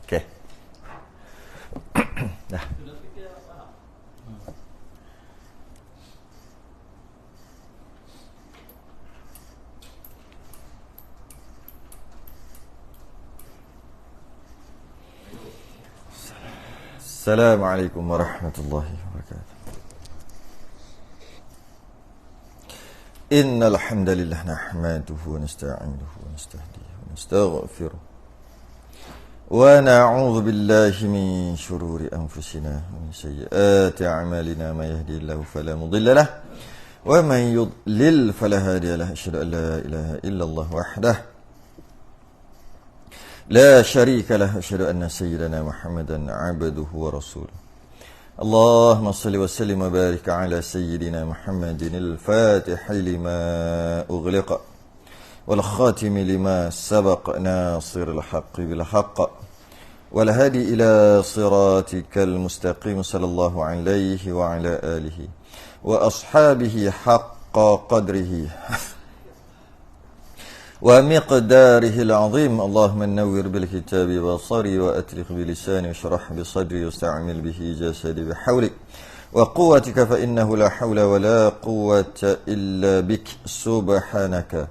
Okey. Dah. Assalamualaikum warahmatullahi wabarakatuh. Innal hamdalillah nahmaduhu wa nasta'inuhu wa nastahdihi wa nastaghfiruh. Wa na'udzu billahi min shururi anfusina wa min sayyiati a'malina may yahdihillahu fala mudilla lahu wa man yudlil fala hadiya lahu. Asyhadu an la ilaha illallah wahdahu لا شريك له أشهد أن سيدنا محمدا عبده ورسوله اللهم صل وسلم وبارك على سيدنا محمد الفاتح لما أغلق والخاتم لما سبق ناصر الحق بالحق والهادي إلى صراطك المستقيم صلى الله عليه وعلى آله وأصحابه حق قدره ومقداره العظيم اللهم نور بالكتاب بصري وأتلق بلساني واشرح بصدري واستعمل به جسدي بحولك وقوتك فإنه لا حول ولا قوة إلا بك سبحانك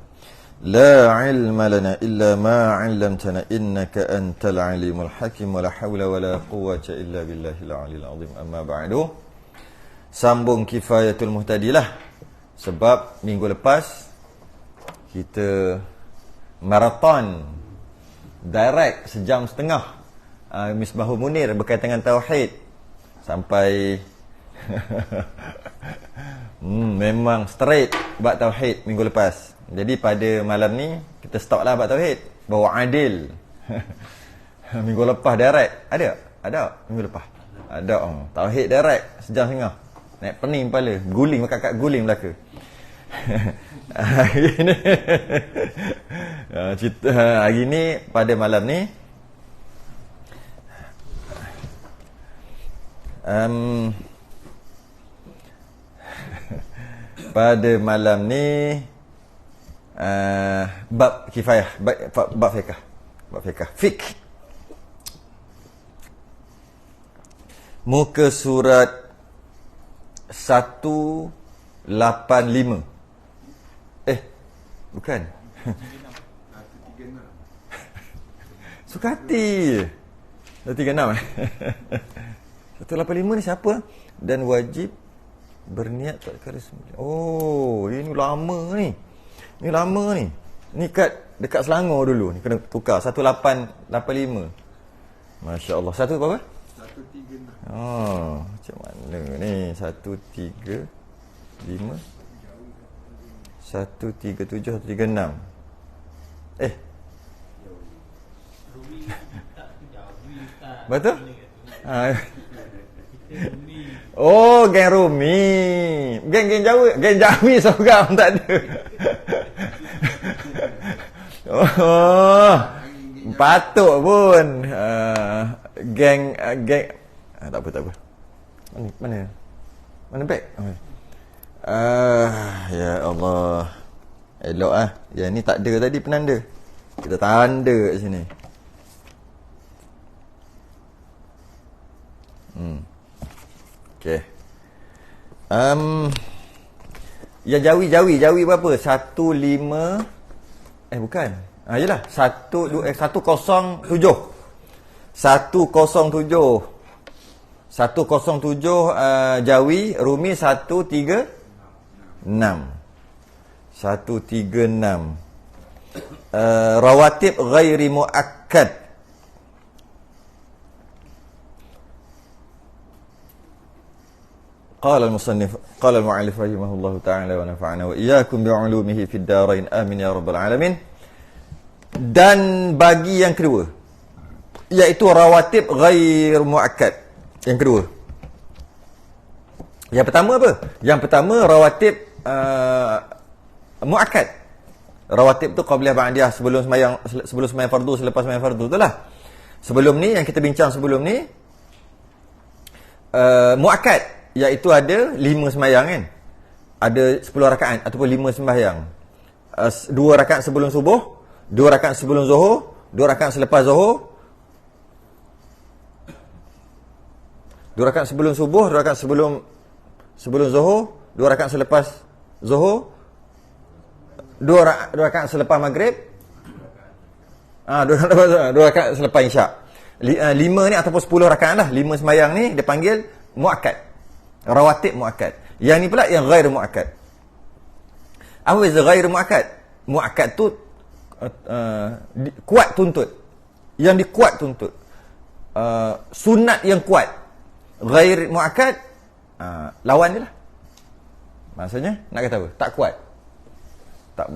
لا علم لنا إلا ما علمتنا إنك أنت العليم الحكيم ولا حول ولا قوة إلا بالله العلي العظيم. أما بعد, sambung Kifayatul Muhtadilah. Sebab minggu lepas kita maraton direct sejam setengah Misbahul Munir berkaitan dengan tauhid sampai memang straight bab tauhid minggu lepas. Jadi pada malam ni kita stop lah bab tauhid, bawa adil. Minggu lepas direct ada minggu lepas ada tauhid direct sejam setengah, naik pening kepala, guling kakak guling belaka. Hari ni cerita hari ni pada malam ni pada malam ni bab kifayah, bab fiqh muka surat 185. Bukan. Suka hati. 136 185 ni siapa? Dan wajib berniat tak kala semula. Oh, ini lama ni. Ni lama ni. Ni dekat Selangor dulu ni kena tukar 1885. Masya-Allah. Satu berapa? 136. Oh, macam mana ni? 135 137 136. Betul? Oh, geng Rumi. Geng Jawi seorang tak ada. Oh, patut pun. Geng tak apa. Mana beg? Ya Allah. Elok Yang ni tak ada tadi penanda. Kita tanda kat sini. Okey. Ya Jawi berapa? 15 bukan. Yalah 107 Jawi, Rumi 136. Rawatib ghairi muakkad. Qala al-musannif, qala al-mu'allif rahimahullahu ta'ala wa nafa'ana wa iyyakum bi'ulumihi fid darain amin ya rabbal alamin. Dan bagi yang kedua, iaitu rawatib ghair muakkad. Yang kedua. Yang pertama apa? Yang pertama rawatib muakkad. Rawatib tu qabliyah ba'diyah, sebelum sembahyang fardu, selepas sembahyang fardu, itulah. Sebelum ni yang kita bincang sebelum ni muakkad, iaitu ada 5 sembahyang kan. Ada 10 rakaat ataupun 5 sembahyang. 2 rakaat sebelum subuh, 2 rakaat sebelum zuhur, 2 rakaat selepas zuhur, 2 rakaat sebelum subuh, 2 rakaat sebelum Zuhur, 2 rakaat selepas Zuhur, 2 rakaat selepas Maghrib, 2 rakaat selepas Isyak. 5 ni ataupun 10 rakaat lah. 5 sembahyang ni dia panggil muakkad. Rawatib muakkad. Yang ni pula yang ghair muakkad. Apa beza ghair muakkad? Muakkad tu kuat tuntut. Yang dikuat tuntut. Sunat yang kuat. Ghair muakkad lawan je lah. Maksudnya nak kata apa? Tak kuat.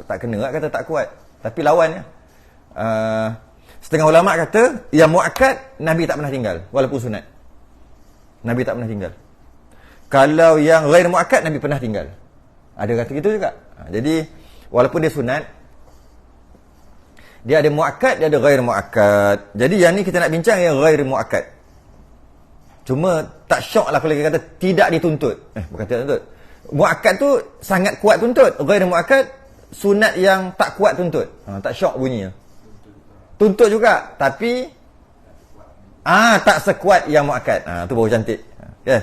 Tak kena nak kata tak kuat. Tapi lawannya. Setengah ulama kata yang muakkad Nabi tak pernah tinggal walaupun sunat. Nabi tak pernah tinggal. Kalau yang ghair muakkad Nabi pernah tinggal. Ada kata gitu juga. Jadi walaupun dia sunat, dia ada muakkad, dia ada ghair muakkad. Jadi yang ni kita nak bincang yang ghair muakkad. Cuma tak syok lah kalau kita kata tidak dituntut. Bukan tidak tuntut. Muakkad tu sangat kuat tuntut. Ghair muakkad sunat yang tak kuat tuntut. Tak syok bunyinya. Tuntut juga, tapi tak sekuat yang muakkad. Tu baru cantik. Okay.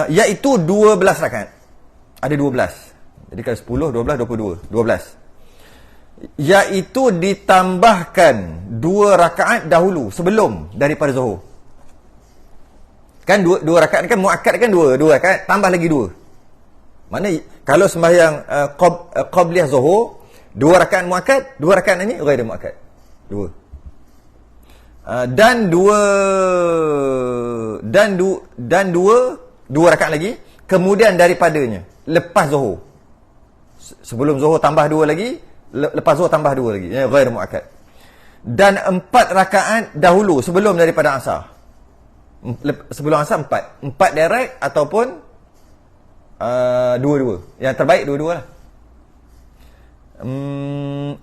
Iaitu 12 rakaat. Ada 12. Jadi kalau 10, 12, 22. 12. Iaitu ditambahkan 2 rakaat dahulu sebelum daripada Zuhur. Kan 2 rakaat kan muakkad kan 2 rakaat tambah lagi 2. Mana kalau sembahyang qabliyah Zuhur 2 rakaat muakkad, 2 rakaat ini ghair muakkad. 2. Dan 2 rakaat lagi kemudian daripadanya lepas Zuhur. Sebelum Zuhur tambah 2 lagi, lepas Zuhur tambah 2 lagi. Ini ghair muakkad. Dan 4 rakaat dahulu sebelum daripada Asar. Sebelum Asar 4. 4 direct ataupun 2-2. Yang terbaik 2-2 lah.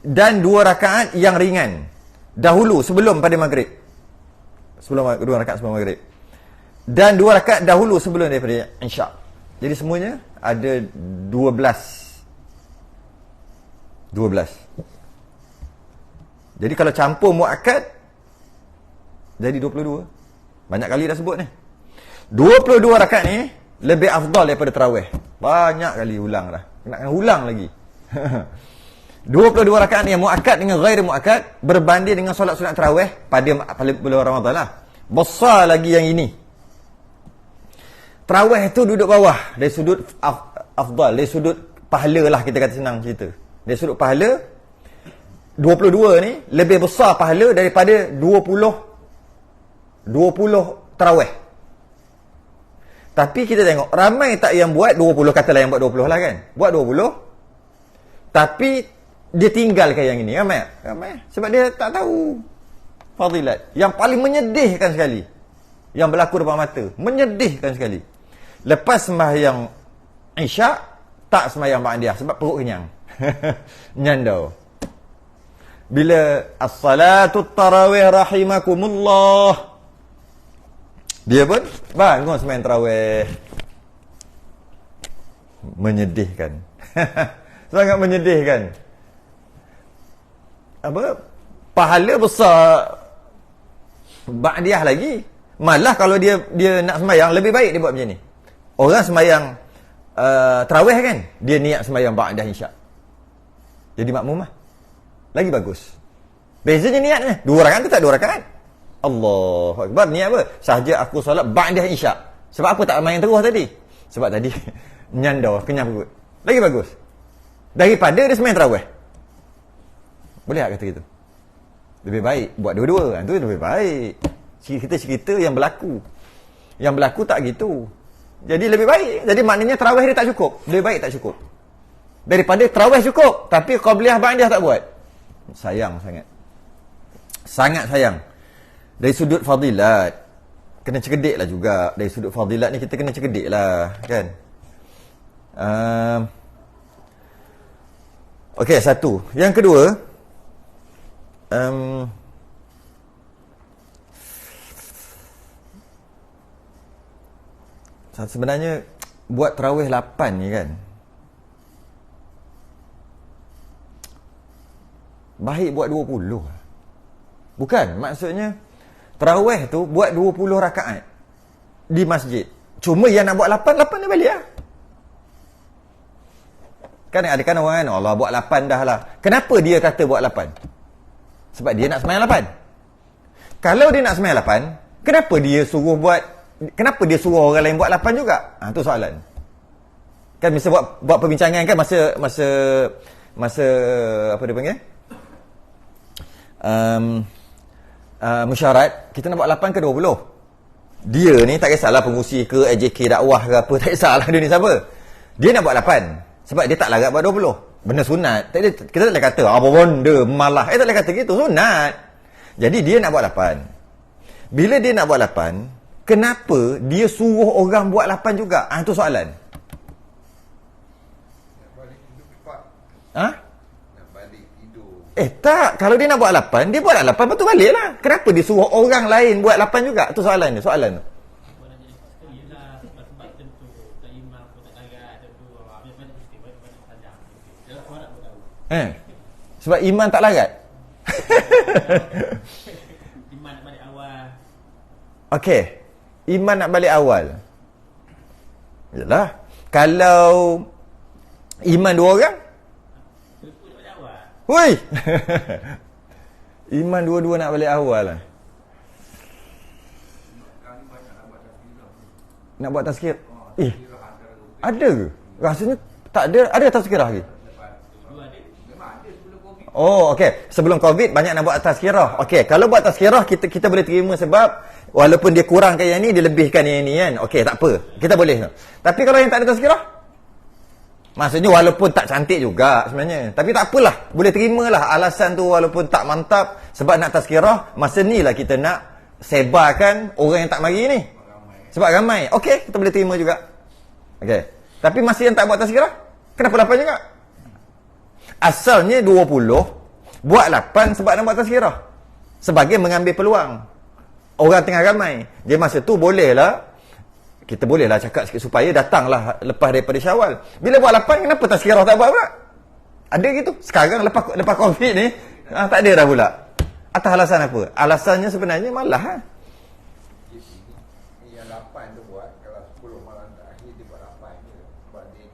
Dan 2 rakaat yang ringan dahulu sebelum pada Maghrib. 2 rakaat sebelum Maghrib. Dan 2 rakaat dahulu sebelum daripada Isyak. Jadi semuanya ada 12. Jadi kalau campur muakkad jadi 22. Banyak kali dah sebut ni. 22 rakaat ni lebih afdal daripada tarawih. Banyak kali ulang dah. Nak ulang lagi. 22 rakaat yang muakkad dengan ghair muakkad berbanding dengan solat sunat tarawih pada bulan Ramadan lah. Besar lagi yang ini. Tarawih tu duduk bawah dari sudut afdal, dari sudut pahala lah kita kata senang cerita. Dari sudut pahala 22 ni lebih besar pahala daripada 20 tarawih. Tapi kita tengok ramai tak yang buat 20, katalah yang buat 20 lah kan. Buat 20 tapi dia tinggalkan yang ini. Ramai. Sebab dia tak tahu fadilat. Yang paling menyedihkan sekali yang berlaku depan mata, menyedihkan sekali. Lepas sembahyang Isyak tak sembahyang ba'diyah sebab perut kenyang. Nyandau. Bila as-salatu tarawih rahimakumullah, dia pun bangun sembahyang tarawih. Menyedihkan. Sangat menyedihkan. Pahala besar ba'diyah lagi. Malah kalau dia nak sembahyang lebih baik dia buat macam ni. Orang sembahyang tarawih kan, dia niat sembahyang ba'dah Isyak. Jadi makmum lah. Lagi bagus. Bezanya niatnya. 2 rakaat tu tak 2 rakaat. Allahu Akbar. Niat apa? Sahaja aku solat ba'dah Isyak. Sebab apa tak main terus tadi? Sebab tadi nyandau, kenyang perut. Lagi bagus daripada dia sembahyang tarawih. Boleh tak kata gitu? Lebih baik buat dua-dua. Itu lebih baik. Cerita-cerita yang berlaku. Yang berlaku tak gitu. Jadi lebih baik. Jadi maknanya tarawih dia tak cukup. Lebih baik tak cukup. Daripada tarawih cukup tapi qabliyah ba'diyah tak buat. Sayang sangat. Sangat sayang. Dari sudut fadilat kena cerdik lah juga. Dari sudut fadilat ni kita kena cerdik lah kan. Okey, satu. Yang kedua, sebenarnya buat tarawih 8 ni kan, baik buat 20. Bukan, maksudnya tarawih tu buat 20 rakaat. di masjid. Cuma yang nak buat 8 dia balik lah. Kan ada kan orang kan, Allah buat 8 dah lah. Kenapa dia kata buat 8? Sebab dia nak sembahyang 8. Kalau dia nak sembahyang 8, kenapa dia suruh orang lain buat 8 juga? Tu soalan. Kan mesti buat perbincangan kan masa apa dia panggil? Musyarat, kita nak buat 8 ke 20? Dia ni tak kisahlah pengurusi ke AJK dakwah ke apa, tak kisahlah dia ni siapa. Dia nak buat 8 sebab dia tak larat buat 20. Benda sunat. Kita tak boleh kata apa benda malah. Tak boleh kata gitu, sunat. Jadi dia nak buat 8. Bila dia nak buat 8, kenapa dia suruh orang buat 8 juga? Itu soalan. Nak balik tidur. Tak, kalau dia nak buat 8, dia buat 8 betul baliklah. Kenapa dia suruh orang lain buat 8 juga? Itu soalan dia, soalan tu. Sebab iman tak larat. Iman nak balik awal. Okey. Iman nak balik awal. Yalah. Kalau iman 2 orang, woi. Iman 2-2 nak balik awal lah. Nak buat tazkirah. Ada ke? Rasanya tak ada. Ada tazkirah lagi? Oh, okey. Sebelum Covid banyak nak buat tazkirah. Okey, kalau buat tazkirah kita boleh terima sebab walaupun dia kurangkan yang ni, dia lebihkan yang ni kan. Okey, tak apa. Kita boleh. Tapi kalau yang tak ada tazkirah, maksudnya walaupun tak cantik juga sebenarnya. Tapi tak apalah. Boleh terimalah alasan tu walaupun tak mantap. Sebab nak tazkirah, masa ni lah kita nak sebarkan orang yang tak mari ni. Sebab ramai. Okey, kita boleh terima juga. Okey. Tapi masa yang tak buat tazkirah, kenapa 8 juga? Asalnya 20, buat 8 sebab nak buat tazkirah. Sebagai mengambil peluang. Orang tengah ramai. Jadi masa tu bolehlah, kita bolehlah cakap sikit supaya datanglah lepas daripada Syawal. Bila buat 8, kenapa tazkirah tak buat pula? Ada gitu. Sekarang lepas Covid ni, tak ada dah pula. Atas alasan apa? Alasannya sebenarnya malah. Yang 8 tu buat, kalau 10 malam terakhir dia buat 8 je. Sebab dia,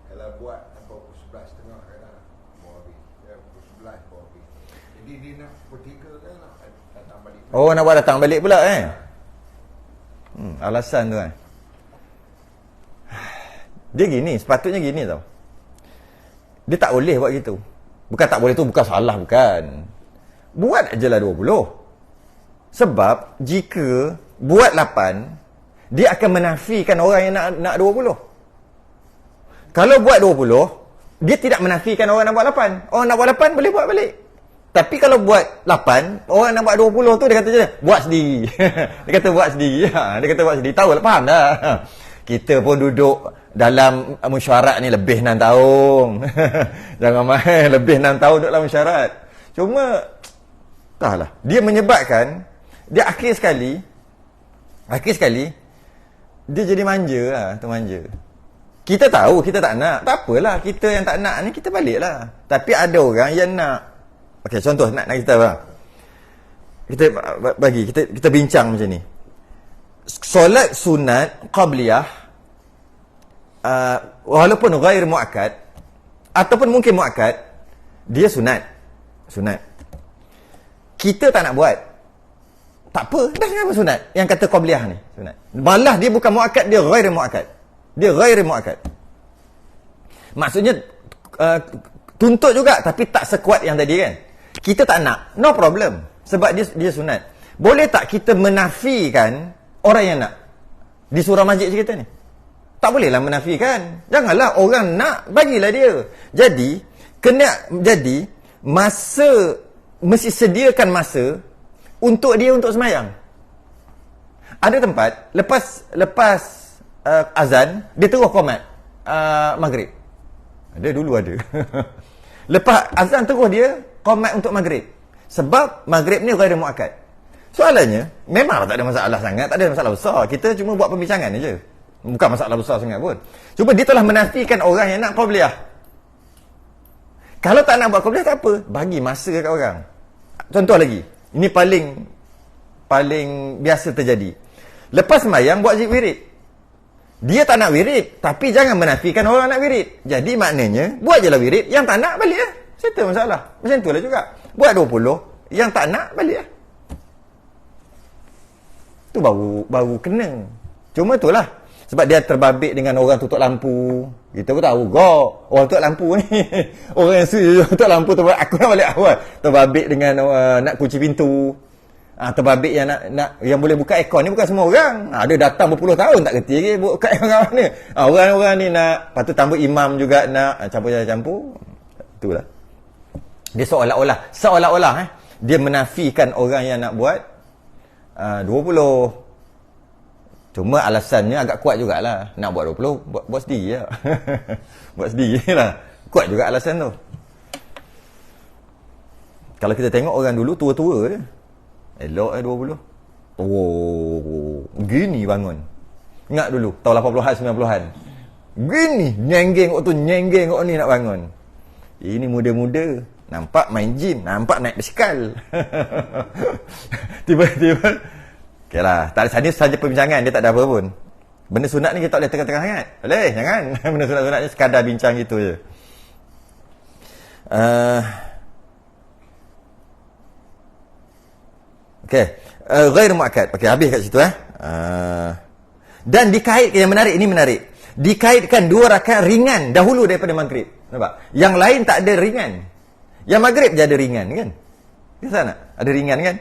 kalau buat sampai pukul 11.30 kadang bawa habis. Pukul 11 bawa habis. Jadi dia nak pukul 3 kan nak datang balik. Oh, nak buat datang balik pula alasan tu kan. Dia gini, sepatutnya gini tau. Dia tak boleh buat gitu. Bukan tak boleh tu, bukan salah, bukan. Buat je lah 20. Sebab jika buat 8, dia akan menafikan orang yang nak 20. Kalau buat 20, dia tidak menafikan orang nak buat 8. Orang nak buat 8 boleh buat balik. Tapi kalau buat 8, orang nak buat 20 tu dia kata je, buat sendiri. Dia kata buat sendiri. Dia kata buat sendiri. Tahu lah, faham dah. Kita pun duduk dalam mesyuarat ni lebih 6 tahun. Jangan main, lebih 6 tahun duduk dalam mesyuarat. Cuma, entahlah. Dia menyebabkan, dia akhir sekali, dia jadi manja lah, manja. Kita tahu, kita tak nak. Tak apalah, kita yang tak nak ni, kita balik lah. Tapi ada orang yang nak. Okey, contoh nak kita apa? Kita bincang macam ni. Solat sunat qabliyah walaupun ghair muakkad ataupun mungkin muakkad, dia sunat. Kita tak nak buat. Tak apa, dah kenapa sunat? Yang kata qabliyah ni, sunat. Malah dia bukan muakkad, dia ghair muakkad. Maksudnya tuntut juga tapi tak sekuat yang tadi kan. Kita tak nak, no problem. Sebab dia sunat. Boleh tak kita menafikan orang yang nak di surau masjid kita ni? Tak bolehlah menafikan. Janganlah orang nak, bagilah dia. Jadi masa, mesti sediakan masa untuk dia untuk sembahyang. Ada tempat lepas azan dia terus qomat maghrib. Dulu ada. Lepas azan terus dia qomat untuk maghrib. Sebab maghrib ni ghair muakkad. Soalannya, memanglah tak ada masalah sangat, tak ada masalah besar. Kita cuma buat pembincangan je. Bukan masalah besar sangat pun. Cuma dia telah menafikan orang yang nak qabliyah. Kalau tak nak buat qabliyah tak apa, bagi masa kat orang. Contoh lagi. Ini paling biasa terjadi. Lepas sembahyang buat wirid. Dia tak nak wirid, tapi jangan menafikan orang nak wirid. Jadi maknanya, buat je lah wirid, yang tak nak balik lah. Settle masalah. Macam tu lah juga. Buat 20, yang tak nak balik lah. Tu baru kena. Cuma tu lah. Sebab dia terbabit dengan orang tutup lampu. Kita pun tahu, orang tutup lampu ni. Orang yang tutup lampu, aku nak balik awal. Terbabit dengan nak kunci pintu. Terbabit yang nak yang boleh buka aircon ni bukan semua orang. Ada datang berpuluh tahun tak kerti lagi buka aircon kat mana. Orang-orang ni nak, lepas tu tambah imam juga nak campur-campur. Itulah. Dia seolah-olah dia menafikan orang yang nak buat 20. Cuma alasannya agak kuat jugalah. Nak buat 20, buat sendiri lah. Buat sendiri lah. Kuat juga alasan tu. Kalau kita tengok orang dulu tua-tua dia. Elok 20. Gini bangun. Ingat dulu, tahun 80-an, 90-an. Gini, nyenggeng waktu nyenggeng kok ni nak bangun. Ini muda-muda. Nampak main gym, nampak naik basikal. Tiba-tiba. Okey lah, tak ada saja perbincangan, dia tak ada apa pun. Benda sunat ni kita tak boleh tengah-tengah sangat. Boleh, jangan. Benda sunat-sunat ni sekadar bincang gitu je. Okey, ghair muakkad. Okey, habis kat situ dan dikaitkan, yang menarik, ini menarik. Dikaitkan 2 rakaat ringan dahulu daripada maghrib. Nampak? Yang lain tak ada ringan. Yang maghrib je ada ringan kan? Bisa tak? Ada ringan kan?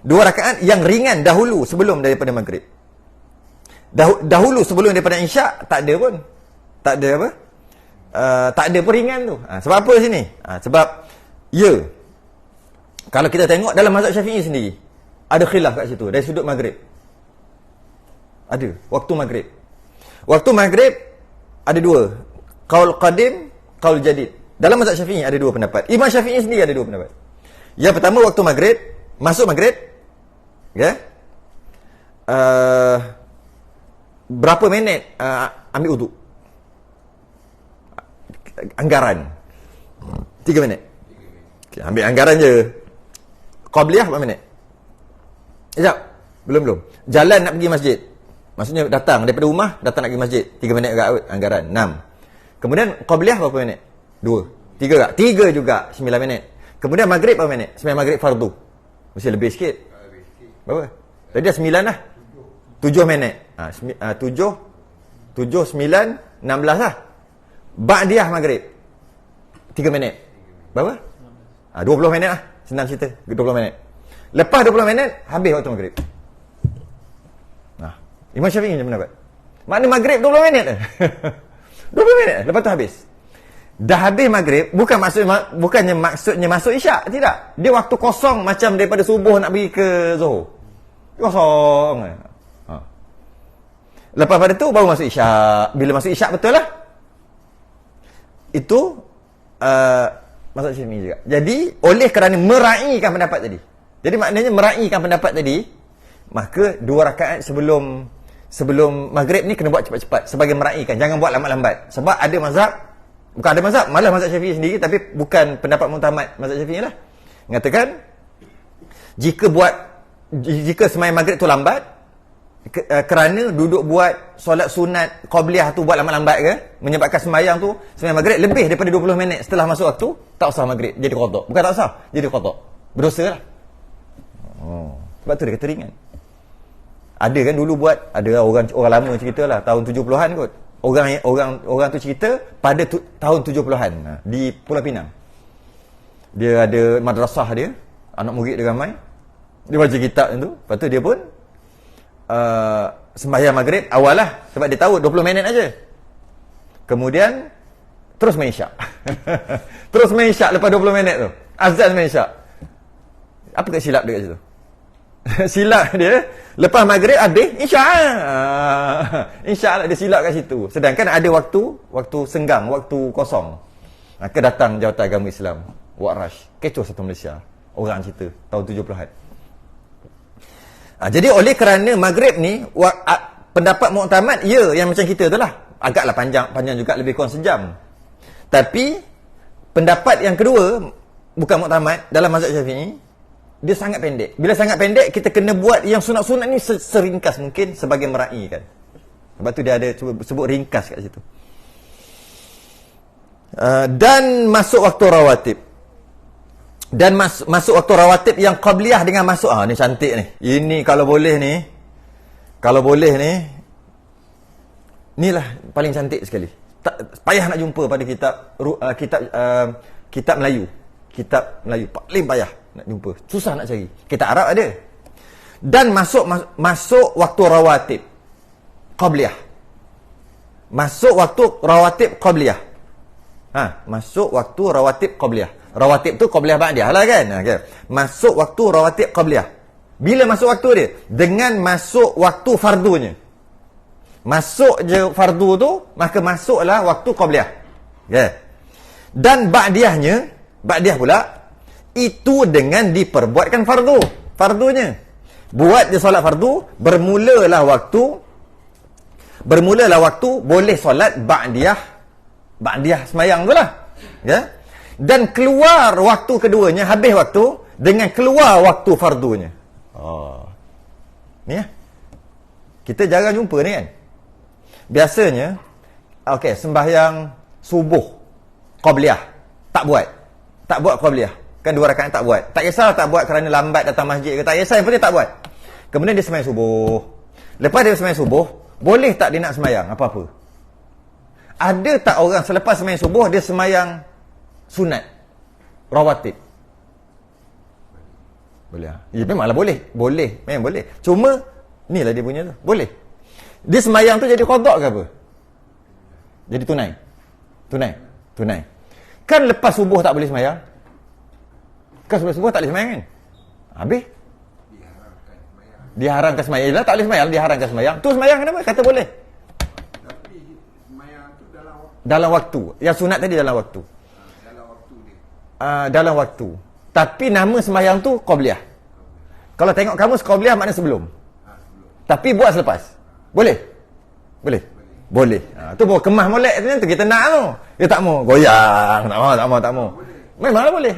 2 rakaat yang ringan dahulu sebelum daripada maghrib. Dahulu sebelum daripada isyak tak ada pun. Tak ada apa? Tak ada pun ringan tu. Sebab apa sini? Sebab kalau kita tengok dalam mazhab Syafi'i sendiri, ada khilaf kat situ dari sudut maghrib. Ada waktu maghrib. Waktu maghrib ada 2. Qaul qadim, qaul jadid. Dalam mazhab Syafi'i ada 2 pendapat. Imam Syafi'i sendiri ada 2 pendapat. Yang pertama waktu maghrib, masuk maghrib, ya. Berapa minit ambil wuduk? Anggaran 3 minit. Okay, ambil anggaran je. Qabliyah berapa minit? Sekejap. Belum. Jalan nak pergi masjid. Maksudnya datang daripada rumah, datang nak pergi masjid. 3 minit agak anggaran. 6. Kemudian Qabliyah berapa minit? 2. 3 tak? 3 juga. 9 minit. Kemudian maghrib berapa minit? Sembahyang maghrib fardu. Mesti lebih sikit. Berapa? Tadi dah 9 lah. 7 minit. 7, 9, 16 lah. Ba'diyah maghrib 3 minit. Berapa? 20 minit lah. Senang cerita. 20 minit. Lepas 20 minit, habis waktu maghrib. Imam Syafi'i macam pendapat. Maknanya maghrib 20 minit. 20 minit. Lepas tu habis. Dah habis maghrib, bukannya maksudnya masuk isyak. Tidak. Dia waktu kosong macam daripada subuh nak pergi ke Zuhur. Kosong. Lepas pada tu baru masuk isyak. Bila masuk isyak betul lah. Itu mazhab Syafi'i juga. Jadi oleh kerana meraihkan pendapat tadi. Jadi maknanya meraihkan pendapat tadi, maka 2 rakaat sebelum maghrib ni kena buat cepat-cepat sebagai meraihkan. Jangan buat lambat-lambat. Sebab ada mazhab, bukan ada mazhab, malah mazhab Syafi'i sendiri, tapi bukan pendapat muhtamad mazhab Syafi'i lah. Mengatakan jika sembahyang maghrib tu lambat kerana duduk buat solat sunat qabliyah tu buat lambat-lambat ke, menyebabkan sembahyang maghrib lebih daripada 20 minit setelah masuk waktu, tak usah maghrib, jadi qada. Bukan tak usah, jadi qada. Berdosa lah. Sebab tu dia kata ringan. Ada kan dulu buat, ada orang lama cerita lah, tahun 70-an kot. Orang tu cerita pada tahun 70-an di Pulau Pinang. Dia ada madrasah dia, anak murid dia ramai. Dia baca kitab tu, lepas tu dia pun sembahyang maghrib awal lah, sebab dia tahu 20 minit aja. Kemudian terus main isyak. Terus main isyak lepas 20 minit tu. Azan main isyak. Apa kat silap dia kat situ? Silap dia lepas maghrib habis isyak. Isyak lah dia silap kat situ. Sedangkan ada waktu senggang, waktu kosong. Maka datang Jawatan Agama Islam, Wak Rash, kecoh satu Malaysia. Orang cerita tahun 70-an. Jadi oleh kerana maghrib ni pendapat muktamad yang macam kita tu lah, agaklah panjang juga, lebih kurang sejam. Tapi pendapat yang kedua bukan muktamad dalam mazhab Syafi'i, dia sangat pendek. Bila sangat pendek, kita kena buat yang sunat-sunat ni seringkas mungkin sebagai meraihkan. Sebab tu dia ada sebut ringkas kat situ. Dan masuk waktu rawatib. Dan masuk waktu rawatib yang qabliyah dengan masuk. Ni cantik ni. Ini kalau boleh ni. Inilah paling cantik sekali. Tak payah nak jumpa pada kitab Melayu. Kitab Melayu paling payah nak jumpa. Susah nak cari. Kitab Arab ada. Dan masuk waktu rawatib qabliyah. Masuk waktu rawatib qabliyah. Masuk waktu rawatib qabliyah. Rawatib tu qabliyah ba'diyah lah kan. Okay. Masuk waktu rawatib qabliyah. Bila masuk waktu dia? Dengan masuk waktu fardunya. Masuk je fardu tu, maka masuklah waktu qabliyah. Okay. Dan ba'diyah pula, itu dengan diperbuatkan fardunya. Buat je solat fardu, bermulalah waktu boleh solat ba'diyah semayang tu lah. Ya? Dan keluar waktu keduanya, habis waktu dengan keluar waktu fardunya. Ni ya. Kita jarang jumpa ni kan. Biasanya sembahyang subuh qabliyah tak buat qabliyah. Kan 2 rakaat tak buat. Tak kisah tak buat kerana lambat datang masjid ke, tak kisah, yang penting tak buat. Kemudian dia sembahyang subuh. Lepas dia sembahyang subuh, boleh tak dia nak sembahyang apa-apa? Ada tak orang selepas sembahyang subuh dia sembahyang sunat rawatib? Boleh. Ya memanglah boleh. Memang boleh. Cuma inilah dia punya tu. Boleh. Dia sembahyang tu jadi qada ke apa? Jadi tunai. Kan lepas subuh tak boleh sembahyang? Kan sebelum subuh tak boleh sembahyang kan? Habis diharamkan sembahyang. Yalah tak boleh sembahyang, diharamkan sembahyang. Tu sembahyang kenapa? Kata boleh. Tapi sembahyang tu dalam waktu. Yang sunat tadi dalam waktu. Dalam waktu dia. Dalam waktu. Tapi nama sembahyang tu qabliyah. Kalau tengok kamus qabliyah makna sebelum. Tapi buat selepas. Boleh? Tu bawa kemah molek tu kita nak tu. Dia tak mau goyang, tak mau. Memanglah boleh.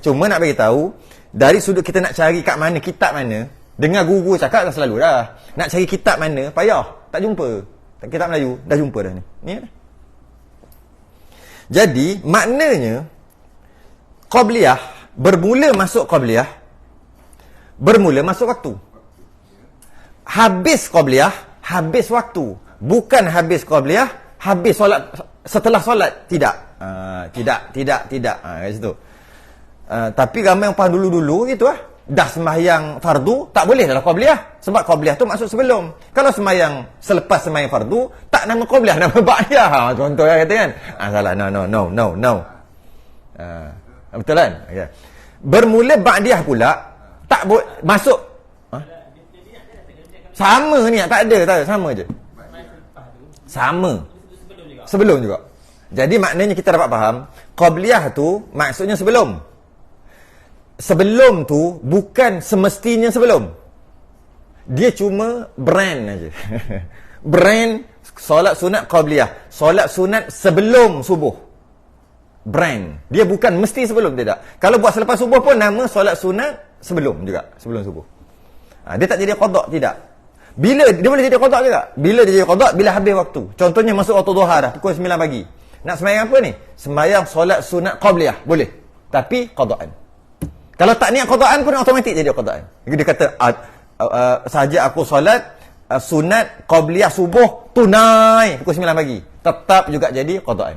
Cuma nak bagi tahu dari sudut kita nak cari kat mana, kitab mana. Dengar guru cakap dah selalu dah. Nak cari kitab mana, payah. Tak jumpa. Kitab Melayu dah jumpa dah ni. Ni dah. Jadi maknanya qabliyah bermula masuk waktu. Habis qabliyah, habis waktu. Bukan habis qabliyah, habis solat setelah solat. Tidak. Kat situ. Tapi ramai yang faham dulu-dulu gitu lah. Dah sembahyang fardu, tak boleh dalam qabliyah. Sebab qabliyah tu masuk sebelum. Kalau sembahyang selepas sembahyang fardu, tak nama qabliyah, nama ba'diyah. Contoh ya kata kan. Salah. No. Betul kan? Okay. Bermula ba'diyah pula, tak boleh masuk. Sama ni, tak ada, sama je. Sama. Sebelum juga. Jadi maknanya kita dapat faham, qabliyah tu maksudnya sebelum. Sebelum tu bukan semestinya sebelum. Dia cuma brand aja. Brand solat sunat qabliyah. Solat sunat sebelum subuh. Brand. Dia bukan mesti sebelum, tidak. Kalau buat selepas subuh pun nama solat sunat sebelum juga, sebelum subuh. Dia tak jadi qada, tidak. Bila dia boleh jadi qada juga? Bila dia jadi qada? Bila habis waktu. Contohnya masuk waktu duha dah, pukul 9 pagi. Nak sembahyang apa ni? Sembahyang solat sunat qabliyah. Boleh. Tapi qadaan. Kalau tak niat qadaan pun automatik jadi qadaan. Dia kata saja aku solat sunat qabliyah subuh tunai pukul 9 pagi. Tetap juga jadi qadaan.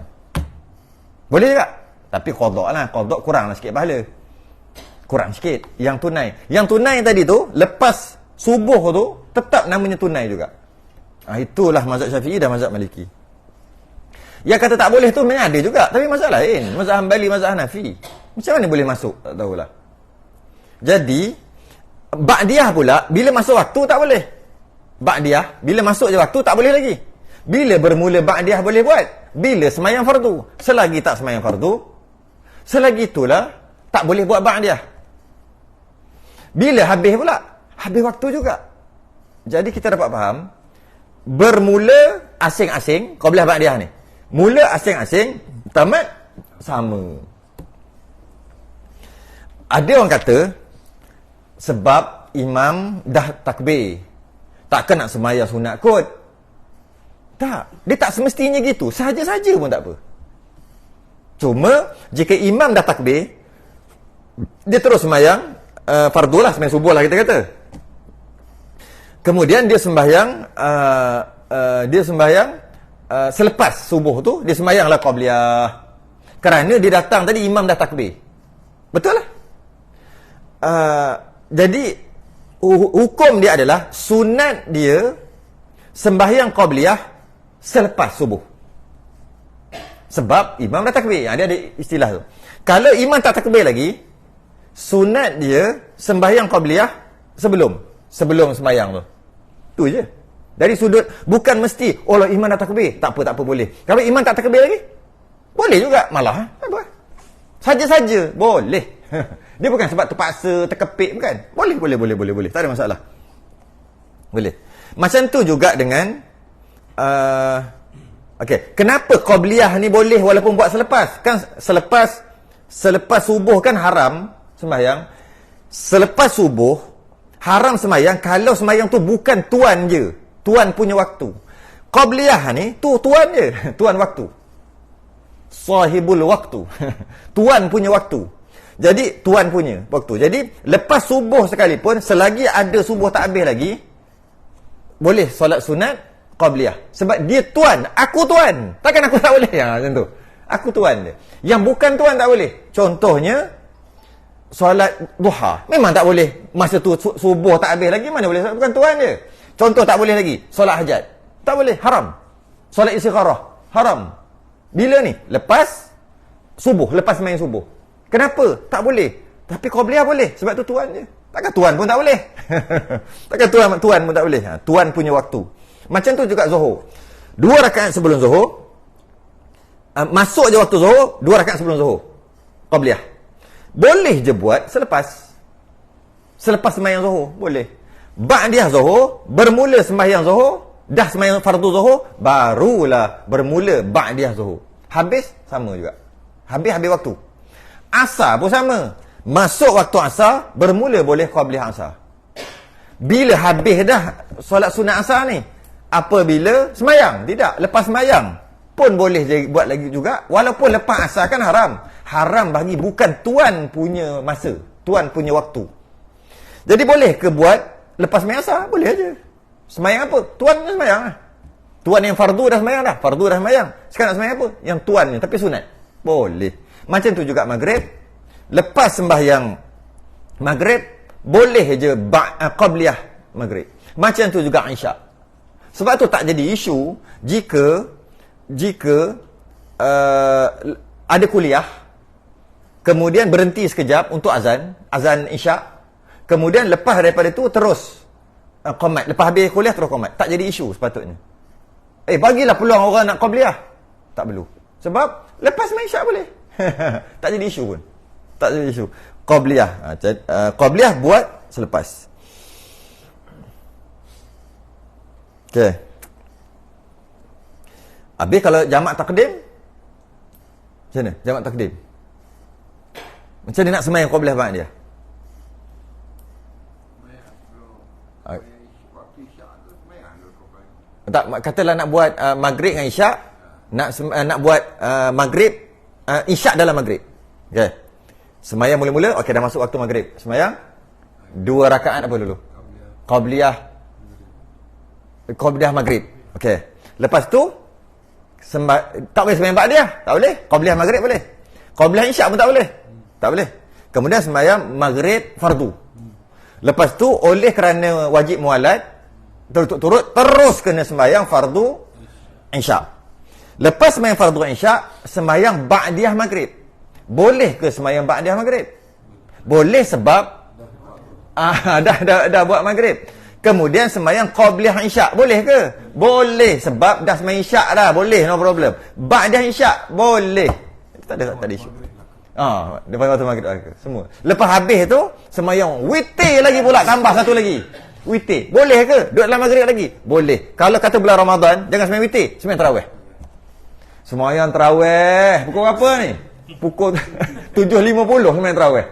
Boleh juga. Tapi qada lah. Qada kuranglah sikit pahala. Kurang sikit. Yang tunai tadi tu lepas subuh tu tetap namanya tunai juga. Itulah mazhab Syafi'i dan mazhab Maliki. Yang kata tak boleh tu memang ada juga, tapi mazhab lain, mazhab Hanbali, mazhab Hanafi. Macam mana boleh masuk? Tak tahulah. Jadi ba'diyah pula bila masuk waktu tak boleh. Ba'diyah bila masuk je waktu tak boleh lagi. Bila bermula ba'diyah boleh buat? Bila sembahyang fardu. Selagi tak sembahyang fardu, selagi itulah tak boleh buat ba'diyah. Bila habis pula? Habis waktu juga. Jadi kita dapat faham, bermula asing-asing qabliyah ba'diyah ni. Mula asing-asing, tamat sama. Ada orang kata sebab imam dah takbir. Takkan nak sembahyang sunat kot. Tak. Dia tak semestinya gitu. Sahaja-saja pun tak apa. Cuma, jika imam dah takbir, dia terus sembahyang, fardu lah, sembahyang subuh lah kita kata. Kemudian dia sembahyang, selepas subuh tu, dia sembahyanglah qabliyah. Kerana dia datang tadi, imam dah takbir. Betul lah. Jadi, hukum dia adalah, sunat dia, sembahyang qabliyah, selepas subuh. Sebab imam dah takbir. Dia ada istilah tu. Kalau imam tak takbir lagi, sunat dia sembahyang qabliyah sebelum sembahyang tu. Tu je. Dari sudut, bukan mesti Allah imam dah takbir. Tak apa boleh. Kalau imam tak takbir lagi, boleh juga. Malah apa? Saja-saja boleh. Dia bukan sebab terpaksa, terkepit, bukan. Boleh. Tak ada masalah. Boleh. Macam tu juga dengan okey, kenapa qabliyah ni boleh walaupun buat selepas? Kan selepas subuh kan haram sembahyang. Selepas subuh haram sembahyang kalau sembahyang tu bukan tuan je. Tuan punya waktu. Qabliyah ni tu tuan je, tuan waktu. Sahibul waktu. Tuan punya waktu. Jadi tuan punya waktu. Jadi lepas subuh sekalipun, selagi ada subuh tak habis lagi, boleh solat sunat qabliyah. Sebab dia tuan, aku tuan. Takkan aku tak boleh? Macam tu. Aku tuan dia. Yang bukan tuan tak boleh. Contohnya solat duha. Memang tak boleh. Masa tu subuh tak habis lagi, mana boleh? Bukan tuan dia. Contoh tak boleh lagi. Solat hajat. Tak boleh. Haram. Solat istigharah. Haram. Bila ni? Lepas subuh. Lepas main subuh. Kenapa? Tak boleh. Tapi qabliyah boleh. Sebab tu tuan je. Takkan tuan pun tak boleh. Takkan tuan pun tak boleh. Tuan punya waktu. Macam tu juga zuhur. 2 rakaat sebelum zuhur. Masuk je waktu zuhur. 2 rakaat sebelum zuhur. Qabliyah. Boleh je buat selepas sembahyang zuhur. Boleh. Ba'diyah zuhur. Bermula sembahyang zuhur. Dah sembahyang fardu zuhur. Barulah bermula ba'diyah zuhur. Habis, sama juga. Habis waktu. Asar pun sama. Masuk waktu asar, bermula boleh qabliyah asar. Bila habis dah solat sunat asar ni? Apabila sembahyang? Tidak. Lepas sembahyang pun boleh buat lagi juga. Walaupun lepas asar kan haram. Haram bagi bukan tuan punya masa. Tuan punya waktu. Jadi boleh ke buat lepas sembahyang asar? Boleh aja. Sembahyang apa? Tuan punya sembahyang lah. Tuan yang fardu dah sembahyang dah. Fardu dah sembahyang. Sekarang nak sembahyang apa? Yang tuan ni. Tapi sunat. Boleh. Macam tu juga maghrib. Lepas sembahyang maghrib, boleh je qabliyah maghrib. Macam tu juga isyak. Sebab tu tak jadi isu jika ada kuliah, kemudian berhenti sekejap untuk azan isyak, kemudian lepas daripada tu terus qamat. Lepas habis kuliah terus qamat. Tak jadi isu sepatutnya. Bagilah peluang orang nak qabliyah. Tak perlu. Sebab lepas main isyak boleh. Tak jadi isu pun. Tak jadi isu. Qabliyah. Qabliyah buat selepas. Okey. Habis kalau jamak takdim, macam mana? Jamak takdim. Macam mana nak sembahyang qabliyah ba'd dia? Tak, katalah nak buat maghrib dengan isyak, nak buat maghrib, isyak dalam maghrib. Okey. Sembahyang mula-mula, okey dah masuk waktu maghrib. Sembahyang 2 rakaat apa dulu? Qabliyah maghrib. Okey. Lepas tu tak boleh sembahyang ba'diyah, tak boleh. Qabliyah maghrib boleh. Qabliyah isyak pun tak boleh. Tak boleh. Kemudian sembahyang maghrib fardu. Lepas tu oleh kerana wajib mualat turut-turut terus kena sembahyang fardu isyak. Lepas sembahyang fardu isyak, sembahyang ba'diyah maghrib. Boleh ke sembahyang ba'diyah maghrib? Boleh sebab dah buat maghrib. Kemudian sembahyang qabliyah isyak. Boleh ke? Boleh sebab dah sembahyang isyak dah. Boleh, no problem. Ba'diyah isyak boleh. Tak ada isu. Depan waktu maghrib semua. Lepas habis tu sembahyang witir lagi pula, tambah satu lagi. Witir. Boleh ke? Duduk dalam maghrib lagi? Boleh. Kalau kata bulan Ramadan, jangan sembahyang witir, sembahyang tarawih. Sembahyang tarawih pukul berapa ni? Pukul 7.50 sembahyang tarawih.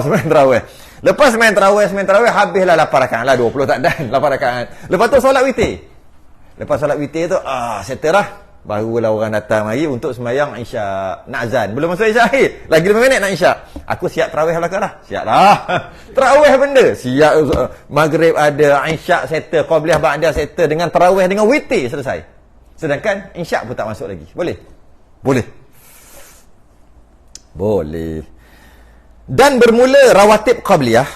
Sembahyang tarawih. Lepas main tarawih, habislah 8 rakaat lah, 20 tak dan 8 rakaat. Lepas tu solat witir. Lepas solat witir tu, settle lah. Barulah orang datang mari untuk sembahyang Isyak. Nak azan. Belum masuk Isyak akhir. Lagi 5 minit nak Isyak. Aku siap tarawih belakang dah. Siap dah. Tarawih benda. Siap. Maghrib ada, Isyak settle, Qabliyah Ba'dah settle, dengan tarawih dengan witir selesai. Sedangkan Isyak pun tak masuk lagi. Boleh? Boleh. Boleh. Dan bermula rawatib Qabliyah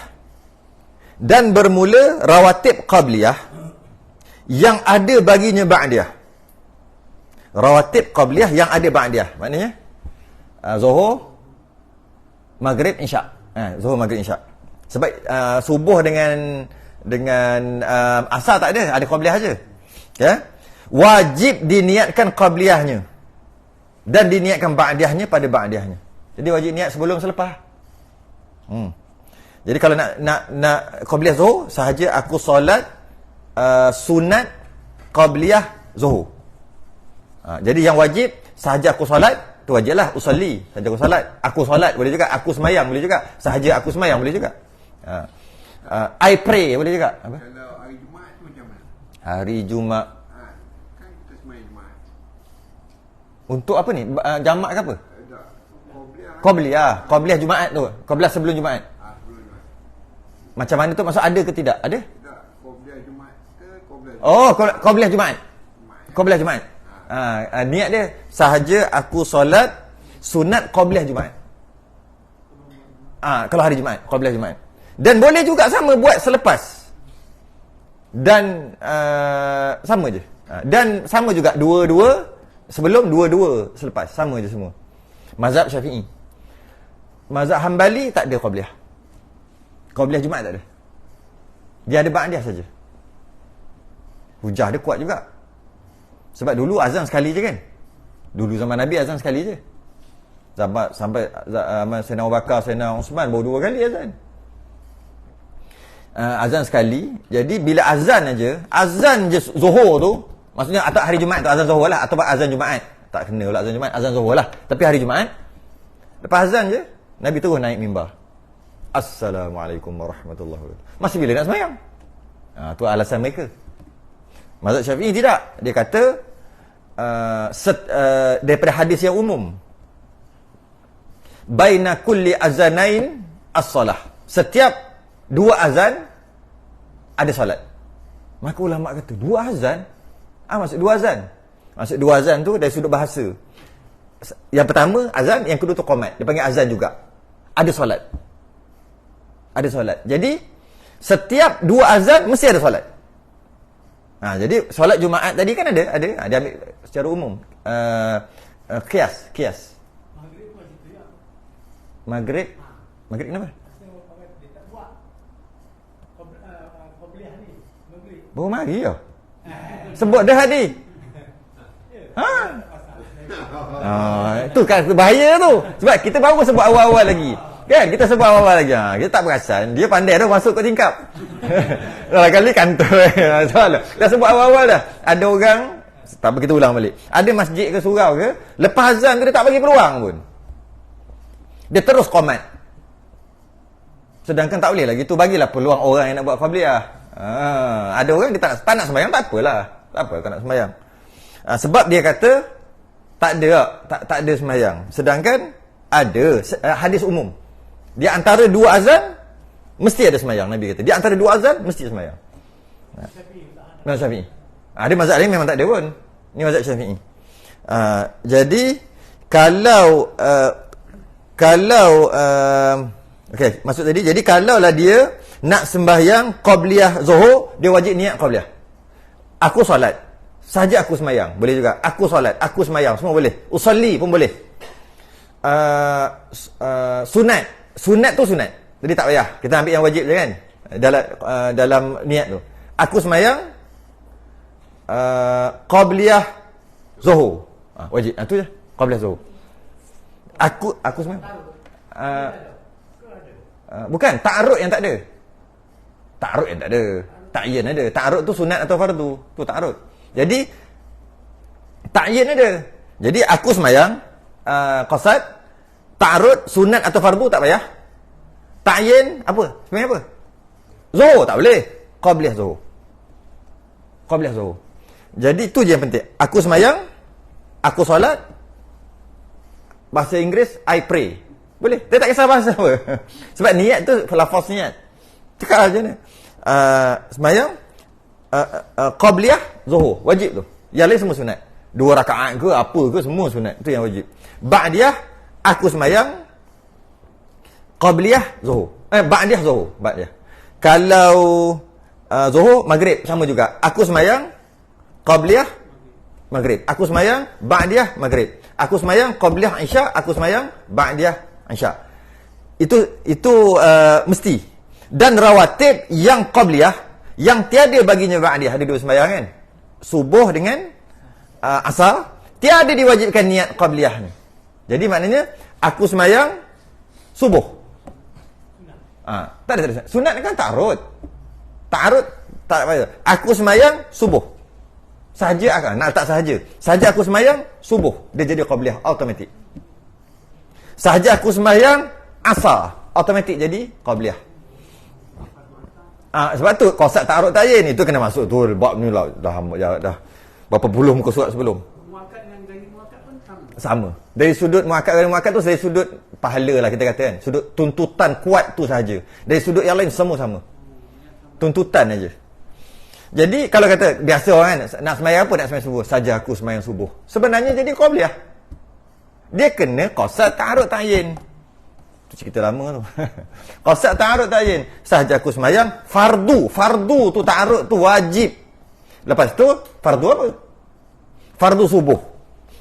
yang ada baginya Ba'diyah. Rawatib Qabliyah yang ada Ba'diyah. Maknanya Zuhur, Maghrib, Isyak. Zuhur, Maghrib, Isyak. Sebab subuh dengan asar tak ada Qabliyah aja. Ya. Wajib diniatkan Qabliyahnya dan diniatkan Ba'diyahnya pada Ba'diyahnya. Jadi wajib niat sebelum selepas. Jadi kalau nak Qabliyah Zuhur, sahaja aku solat sunat Qabliyah Zuhur. Jadi yang wajib sahaja aku solat, tu wajiblah usolli. Sahaja aku solat boleh juga, aku semayang boleh juga, sahaja aku semayang boleh juga. I pray boleh juga. Apa? Kalau hari Jumaat tu macam mana? Hari Jumaat Kan kita semayang Jumaat. untuk apa ni? Jamak ke apa? Qabliyah. Qabliyah Jumaat tu. Qabliyah sebelum Jumaat. Sebelum Jumaat. Macam mana tu? Maksud ada ke tidak? Ada? Tak, Qabliyah Jumaat ke Qabliyah Qabliyah Jumaat. Qabliyah Jumaat. Niat dia sahaja aku solat sunat Qabliyah Jumaat. Kalau hari Jumaat, Qabliyah Jumaat. Dan boleh juga sama buat selepas. Dan sama je. Dan sama juga dua-dua sebelum, dua-dua selepas. Sama je semua. Mazhab Syafi'i. Mazhab Hambali tak ada Qabliyah. Qabliyah Jumaat tak ada. Dia ada Ba'diyah saja. Hujah dia kuat juga. Sebab dulu azan sekali je kan. Dulu zaman Nabi azan sekali je. Sampai zaman Sayyidina Abu Bakar, Sayyidina Uthman baru 2 kali azan. Azan sekali. Jadi bila azan je Zuhur tu, maksudnya atau hari Jumaat tu azan Zuhur lah, atau azan Jumaat. Tak kena pula azan Jumaat, azan Zuhur lah. Tapi hari Jumaat, lepas azan je Nabi terus naik mimbar. Assalamualaikum warahmatullahi wabarakatuh. Masih bila nak sembahyang? Tu alasan mereka. Mazhab Syafi'i tidak. Dia kata daripada hadis yang umum, baina kulli azanain as-salah. Setiap 2 azan ada solat. Maka ulama kata 2 azan? Maksud 2 azan. Maksud 2 azan tu dari sudut bahasa. Yang pertama azan, yang kedua tu qomat. Dia panggil azan juga. Ada solat. Ada solat. Jadi setiap 2 azan mesti ada solat. Jadi solat Jumaat tadi kan ada dia ambil secara umum. Qiyas. Maghrib kenapa? Baru mari ya. Sebut dah tadi. Itu kan bahaya tu. Sebab kita baru sebut awal-awal lagi. Kan kita sebut awal-awal lagi. Kita tak perasan. Dia pandai dah masuk ke tingkap. Dalam kali kantor. Dah sebut awal-awal dah. Ada orang, tak apa kita ulang balik. Ada masjid ke surau ke, lepas azan tu dia tak bagi peluang pun. Dia terus qomat. Sedangkan tak boleh lagi tu, bagilah peluang orang yang nak buat qabliyah. Ada orang dia tak nak sembahyang, tak apalah. Tak apa tak nak sembahyang. Sebab dia kata tak ada sembahyang. Sedangkan ada hadis umum. Di antara 2 azan mesti ada sembahyang, Nabi kata. Di antara 2 azan mesti sembahyang. Mazhab Syafi'i. Ada mazhab lain memang tak ada pun. Ini mazhab Syafi'i. Jadi kalau okey, maksud tadi, jadi kalaulah dia nak sembahyang Qabliyah Zuhur, dia wajib niat Qabliyah. Aku solat, saja aku sembahyang, boleh juga. Aku solat, aku sembahyang, semua boleh. Usolli pun boleh. Sunat tu sunat. Jadi tak payah. Kita ambil yang wajib je kan. Dalam niat tu. Aku sembahyang Qabliyah Zuhur. Wajib. Itu je. Qabliyah Zuhur. Aku sembahyang. Bukan, ta'arud yang tak ada. Ta'arud yang tak ada. Ta'yin ada. Ta'arud tu sunat atau fardu. Tu ta'arud. Jadi ta'yin ada. Jadi aku sembahyang qasad, ta'arud, sunat atau fardu tak payah. ta'yin apa? Sebenarnya apa? Zuhur tak boleh. Qabliyah zuhur. Qabliyah zuhur. Jadi tu je yang penting. Aku semayang, aku solat. Bahasa Inggeris, I pray. Boleh. Dia tak kisah bahasa apa. Sebab niat tu lafaz niat. Cakap aja ni. Semayang, qabliyah zuhur. Wajib tu. Yang lain semua sunat. 2 rakaat ke apa ke semua sunat. Itu yang wajib. Ba'diyah, aku semayang, qabliyah zuhur. Ba'diyah zuhur. Ba'diyah. Kalau zuhur, maghrib sama juga. Aku semayang, qabliyah, maghrib. Aku semayang, ba'diyah, maghrib. Aku semayang, qabliyah, isya. Aku semayang, ba'diyah, isya. Itu mesti. Dan rawatib yang qabliyah, yang tiada baginya ba'diyah. Ada 2 semayang kan? Subuh dengan asar. Tiada diwajibkan niat qabliyah ni. Jadi maknanya, aku semayang, subuh. Tak ada. Sunat kan ta'arud. Ta'arud tak payah. Aku semayang subuh. Sahaja akan nak tak sahaja. Sahaja aku semayang subuh, dia jadi qabliyah automatik. Sahaja aku semayang asar, automatik jadi qabliyah. Sebab tu qasad ta'arud ta'yin itu kena masuk tu bab ni lah dah berapa puluh muka surat sebelum. Muakkad dengan ghairi muakkad pun sama. Dari sudut muakkad ghairi muakkad tu dari sudut pahala lah kita kata kan. Sudut tuntutan kuat tu sahaja. Dari sudut yang lain semua sama. Tuntutan aja. Jadi kalau kata biasa orang kan nak sembahyang apa, nak sembahyang subuh, saja aku sembahyang subuh. Sebenarnya jadi qabliyah. Dia kena qasad ta'arud ta'yin. Tu cerita lama tu. Qasad ta'arud ta'yin. Sahaja aku sembahyang fardu. Fardu tu ta'arud tu wajib. Lepas tu fardu apa? Fardu subuh.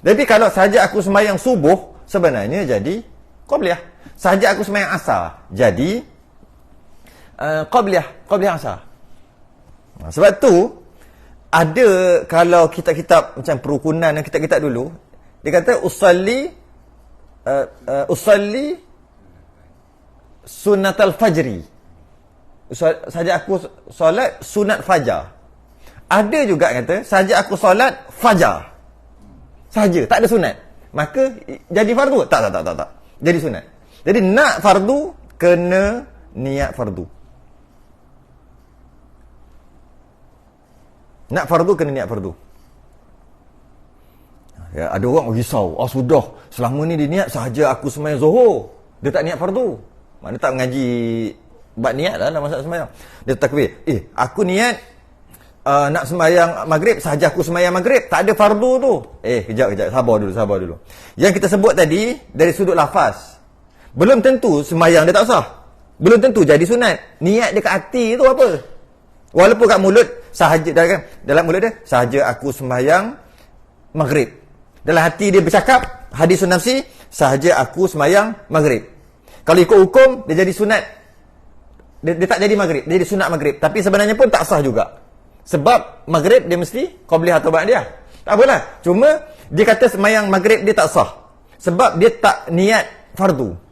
Jadi kalau sahaja aku sembahyang subuh, sebenarnya jadi qabliyah. Sahaja aku sembahyang asar, jadi qabliyah asar. Sebab tu ada kalau kitab-kitab macam perukunan dan kitab-kitab dulu, dia kata usalli sunnatal fajri. Saja aku solat sunat fajar. Ada juga kata saja aku solat fajar saja, tak ada sunat. Maka jadi fardu? Tak. Jadi sunat. Jadi nak fardu kena niat fardu. Nak fardu kena niat fardu. Ya, ada orang risau. Sudah. Selama ni dia niat sahaja aku sembahyang zuhur. Dia tak niat fardu. Maknanya tak mengaji bab niat lah dalam masalah sembahyang. Dia takbir. Aku niat nak sembahyang maghrib, sahaja aku sembahyang maghrib. Tak ada fardu tu. Kejap. Sabar dulu. Yang kita sebut tadi, dari sudut lafaz. Belum tentu sembahyang dia tak sah. Belum tentu jadi sunat. Niat dia kat hati tu apa? Walaupun kat mulut, sahaja dalam mulut dia, sahaja aku sembahyang maghrib. Dalam hati dia bercakap, hadisun nafsi, sahaja aku sembahyang maghrib. Kalau ikut hukum, dia jadi sunat. Dia tak jadi maghrib, dia jadi sunat maghrib. Tapi sebenarnya pun tak sah juga. Sebab maghrib dia mesti qabliyah atau ba'diyah. Tak apalah. Cuma, dia kata sembahyang maghrib dia tak sah. Sebab dia tak niat fardu.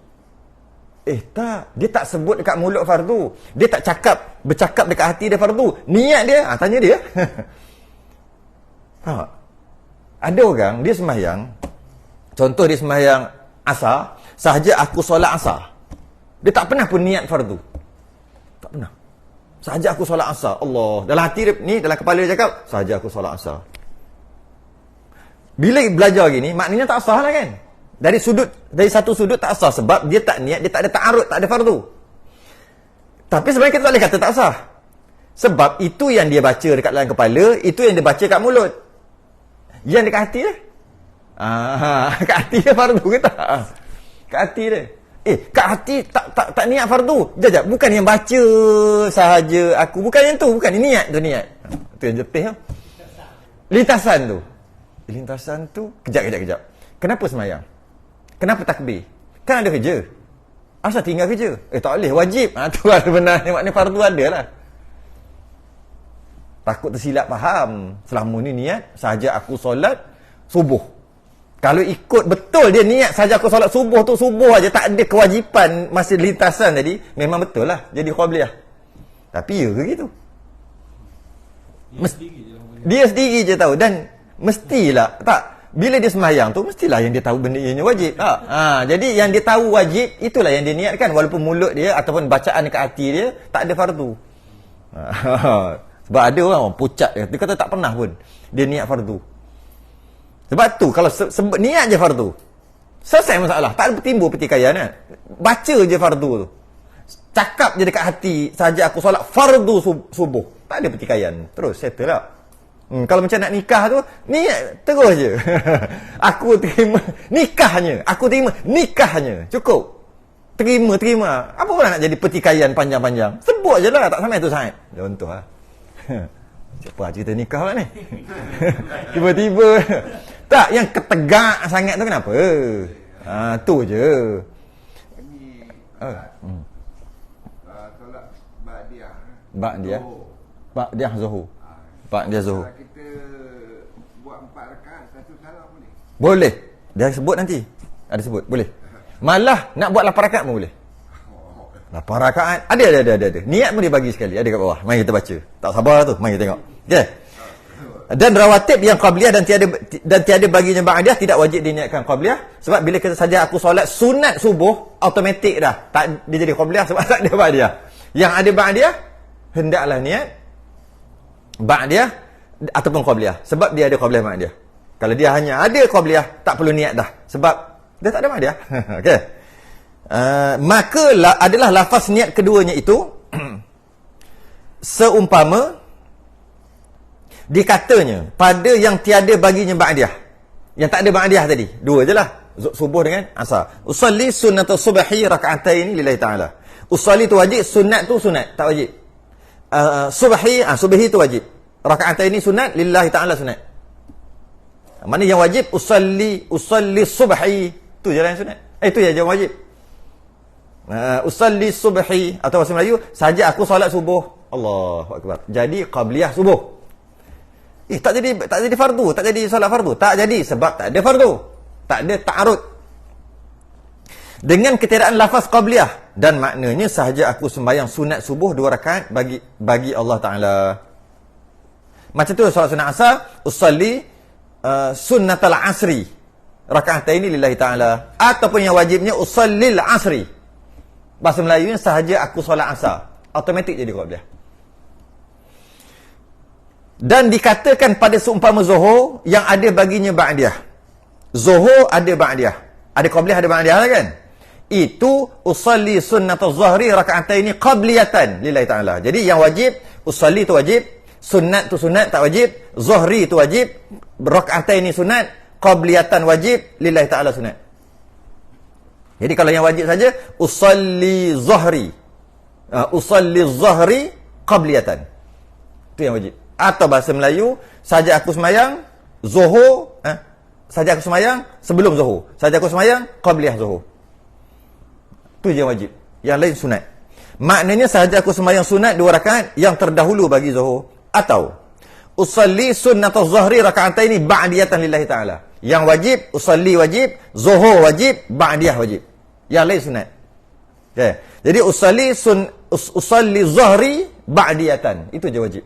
Tak. Dia tak sebut dekat mulut fardu. Dia tak bercakap dekat hati dia fardu. Niat dia, tanya dia. Ada orang, dia sembahyang. Contoh dia sembahyang asar. Sahaja aku solat asar. Dia tak pernah pun niat fardu. Tak pernah. Sahaja aku solat asar. Allah. Dalam hati dia, ni dalam kepala dia cakap, sahaja aku solat asar. Bila belajar gini, maknanya tak sah lah kan? Dari satu sudut tak sah sebab dia tak niat, dia tak ada ta'arud, tak ada fardu. Tapi sebenarnya kita tak boleh kata tak sah. Sebab itu yang dia baca dekat dalam kepala, itu yang dia baca kat mulut. Yang dekat hati dia? Kat hati dia fardu ke tak? Kat hati dia. Kat hati tak niat fardu. Jap, bukan yang baca sahaja aku, bukan yang tu, bukan niat tu niat. Tu yang jetih tu. Lintasan tu, kejap. Kenapa sembahyang? Kenapa takbir? Kan ada kerja. Asal tinggal kerja? Tak boleh, wajib. Tu lah sebenarnya, maknanya fardu ada lah. Takut tersilap faham. Selama ni niat, sahaja aku solat subuh. Kalau ikut betul dia niat sahaja aku solat subuh tu subuh aja, tak ada kewajipan masih lintasan tadi, memang betul lah jadi qabliyah. Tapi ya ke gitu? Dia sendiri je tahu. Dan mestilah tak. bila dia sembahyang tu mestilah yang dia tahu benda ini wajib. Jadi yang dia tahu wajib itulah yang dia niatkan, walaupun mulut dia ataupun bacaan dekat hati dia tak ada fardu. Sebab ada orang pucat dia kata tak pernah pun dia niat fardu. Sebab tu kalau niat je fardu, selesai masalah, tak ada timbul pertikaian kan. Baca je fardu tu, cakap je dekat hati saja aku solat fardu subuh, tak ada pertikaian, terus settle lah. Kalau macam nak nikah tu, niat terus je. Aku terima nikahnya, aku terima nikahnya, cukup. Terima. Apa pula nak jadi pertikaian panjang-panjang? Sebut je lah, tak sampai tu sangat. Contoh lah. Siapa cerita nikah lah ni? Tiba-tiba. Tak, yang ketegak sangat tu kenapa? Tu je. Ini solat Ba'diyah Zuhur. Ba'diyah Zuhur. Kita buat 4 rakaat, satu salam boleh? Boleh. Dia sebut nanti. Ada sebut, boleh. Malah nak buat 8 rakaat pun boleh. 8 rakaat. Ada. Niat pun dia bagi sekali. Ada kat bawah. Mari kita baca. Tak sabar tu. Mari kita tengok. Okey. Dan rawatib yang qabliyah dan tiada baginya ba'diyah tidak wajib diniatkan qabliyah, sebab bila kita saja aku solat sunat subuh automatik dah. Tak dia jadi qabliyah sebab tak ada ba'diyah. Yang ada ba'diyah hendaklah niat ba'diyah ataupun qabliyah, sebab dia ada qabliyah ba'diyah. Kalau dia hanya ada qabliyah tak perlu niat dah sebab dia tak ada ba'diyah. Okey. Maka adalah lafaz niat keduanya itu seumpama dikatanya pada yang tiada baginya ba'diyah, yang tak ada ba'diyah tadi, dua je lah, subuh dengan asar. Usalli sunnatul subhi raka'atain lillahi ta'ala. Usalli tu wajib, sunat tu sunat, tak wajib. Subhi tu wajib, raka'atain ni sunat, lillahi ta'ala sunat. Mana yang wajib? Usalli subhi, tu je lah yang sunat. Itu je yang wajib. Usalli subhi atau bahasa Melayu, saja aku solat subuh, Allahu akbar, jadi qabliyah subuh. Tak jadi fardu, tak jadi solat fardu, tak jadi sebab tak ada fardu, tak ada ta'arud dengan ketiadaan lafaz qabliyah, dan maknanya sahaja aku sembahyang sunat subuh 2 rakaat bagi Allah Ta'ala. Macam tu solat sunat asar, usalli sunnatal asri raka'ataini lillahi ta'ala, ataupun yang wajibnya usallil asri, bahasa Melayunya sahaja aku solat asar, automatik jadi qabliyah. Dan dikatakan pada seumpama zuhur yang ada baginya ba'diyah. Zuhur ada ba'diyah, ada qabliyah ada ba'diyah kan? Itu usalli sunnatul zuhri raka'ataini qabliyatan lillahi ta'ala. Jadi yang wajib, usalli tu wajib, sunat tu sunat tak wajib, zuhri tu wajib, raka'ataini sunat, qabliyatan wajib, lillahi ta'ala sunat. Jadi kalau yang wajib saja usalli zuhri qabliyatan, itu yang wajib. Atau bahasa Melayu, saja aku semayang zuhur, saja aku semayang sebelum zuhur, saja aku semayang qabliyah zuhur, itu je yang wajib, yang lain sunat. Maknanya saja aku semayang sunat 2 rakaat yang terdahulu bagi zuhur, atau usalli sunnatul zuhri raka'ataini ba'diyatan lillahi ta'ala, yang wajib usalli wajib, zuhur wajib, ba'diyah wajib, yang lain sunat. Okay. Jadi usalli zuhri ba'diyatan, itu je wajib.